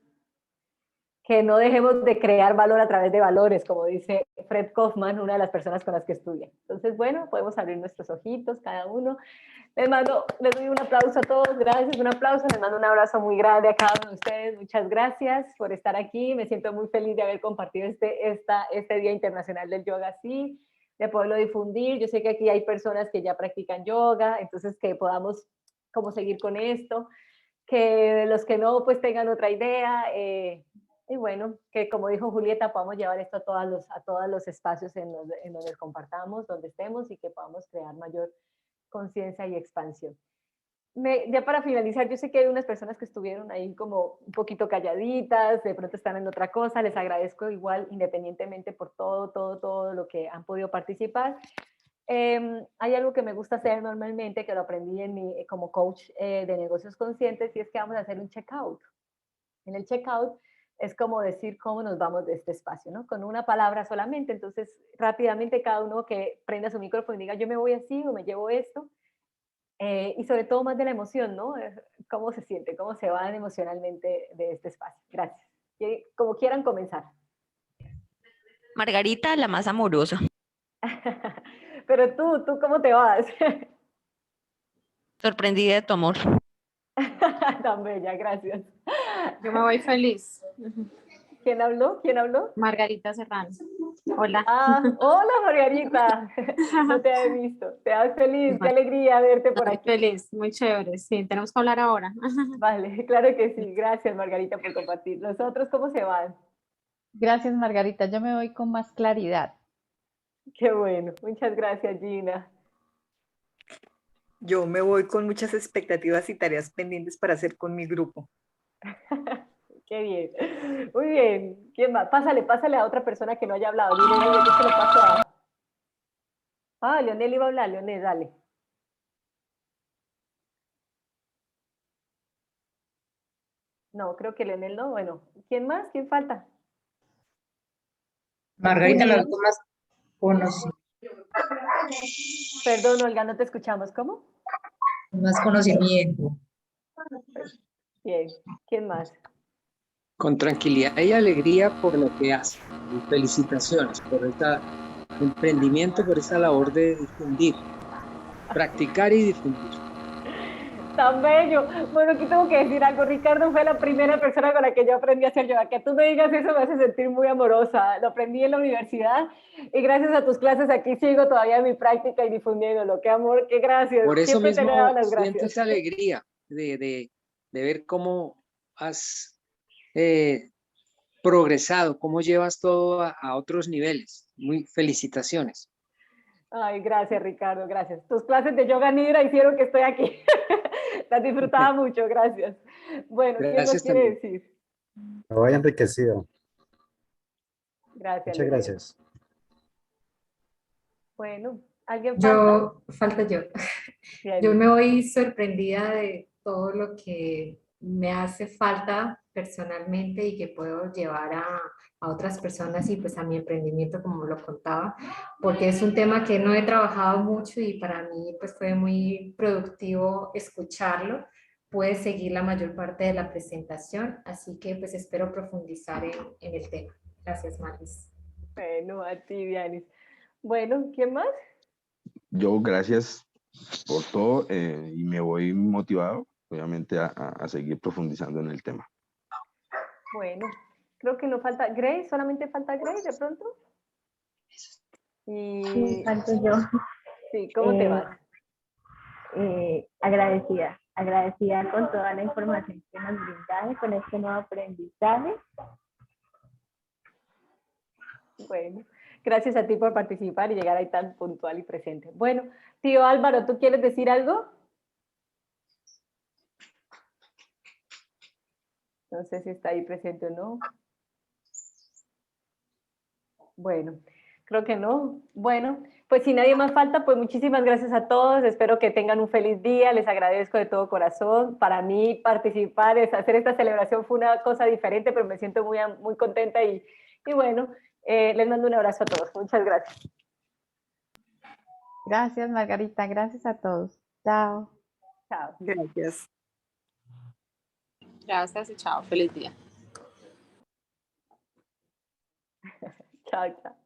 que no dejemos de crear valor a través de valores, como dice Fred Kaufman, una de las personas con las que estudia. Entonces, bueno, podemos abrir nuestros ojitos cada uno. Les doy un aplauso a todos, gracias, un aplauso, les mando un abrazo muy grande a cada uno de ustedes, muchas gracias por estar aquí, me siento muy feliz de haber compartido este Día Internacional del Yoga así, de poderlo difundir. Yo sé que aquí hay personas que ya practican yoga, entonces que podamos como seguir con esto, que los que no pues tengan otra idea, y bueno, que como dijo Julieta, podamos llevar esto a todos los espacios en donde compartamos, donde estemos, y que podamos crear mayor conciencia y expansión. Ya para finalizar, yo sé que hay unas personas que estuvieron ahí como un poquito calladitas, de pronto están en otra cosa, les agradezco igual independientemente por todo lo que han podido participar. Hay algo que me gusta hacer normalmente, que lo aprendí como coach de negocios conscientes, y es que vamos a hacer un checkout. En el checkout es como decir cómo nos vamos de este espacio, ¿no? Con una palabra solamente. Entonces, rápidamente cada uno que prenda su micrófono y diga, yo me voy así o me llevo esto. Y sobre todo más de la emoción, ¿no? ¿Cómo se siente? ¿Cómo se van emocionalmente de este espacio? Gracias. Como quieran comenzar. Margarita, la más amorosa. Pero tú, ¿cómo te vas? Sorprendida de tu amor. Tan bella, gracias. Yo me voy feliz. ¿Quién habló? ¿Quién habló? Margarita Serrano. Hola. Hola Margarita. No te había visto. Te das feliz. Qué alegría verte por aquí. Feliz, muy chévere. Sí, tenemos que hablar ahora. Vale, claro que sí. Gracias Margarita por compartir. ¿Los otros cómo se van? Gracias, Margarita. Yo me voy con más claridad. Qué bueno. Muchas gracias, Gina. Yo me voy con muchas expectativas y tareas pendientes para hacer con mi grupo. Qué bien. Muy bien. ¿Quién más? Pásale a otra persona que no haya hablado. Dile, yo se lo paso a... Leonel iba a hablar. Leonel, dale. No, creo que Leonel no. Bueno, ¿quién más? ¿Quién falta? Margarita, me veo más conocimiento. Perdón, Olga, no te escuchamos. ¿Cómo? Más conocimiento. Bien. ¿Quién más? Con tranquilidad y alegría por lo que hace. Y felicitaciones por este emprendimiento, por esta labor de difundir, practicar y difundir. Tan bello. Bueno, aquí tengo que decir algo. Ricardo fue la primera persona con la que yo aprendí a hacer yoga. Que tú me digas eso me hace sentir muy amorosa. Lo aprendí en la universidad y gracias a tus clases aquí sigo todavía en mi práctica y difundiéndolo. Qué amor, qué gracias. Por eso Siempre mismo te he dado las siento gracias. esa alegría de ver cómo has progresado, cómo llevas todo a otros niveles. Muy felicitaciones. Ay, gracias Ricardo, gracias. Tus clases de yoga nidra hicieron que estoy aquí. Las disfrutaba mucho, gracias. Bueno, ¿quién Gracias nos quiere también. decir? Me voy enriquecido. Gracias. Muchas Leonel. gracias. Bueno, ¿alguien falta? Falta yo. Yo me voy sorprendida de todo lo que me hace falta personalmente y que puedo llevar a otras personas y pues a mi emprendimiento, como lo contaba, porque es un tema que no he trabajado mucho y para mí pues fue muy productivo escucharlo. Pude seguir la mayor parte de la presentación, así que pues espero profundizar en el tema. Gracias, Marlis. Bueno, a ti, Dianis. Bueno, ¿quién más? Yo, gracias por todo y me voy motivado, obviamente, a seguir profundizando en el tema. Bueno, creo que no falta Grace, solamente falta Grace de pronto. Y... Sí, falto yo. Sí, ¿cómo te vas? Agradecida con toda la información que nos brindaste, con este nuevo aprendizaje. Bueno, gracias a ti por participar y llegar ahí tan puntual y presente. Bueno, tío Álvaro, ¿tú quieres decir algo? No sé si está ahí presente o no. Bueno, creo que no. Bueno, pues si nadie más falta, pues muchísimas gracias a todos. Espero que tengan un feliz día. Les agradezco de todo corazón. Para mí participar, hacer esta celebración fue una cosa diferente, pero me siento muy contenta y bueno, les mando un abrazo a todos. Muchas gracias. Gracias, Margarita. Gracias a todos. Chao. Chao. Gracias. Gracias y chao. Feliz día. Chao, chao.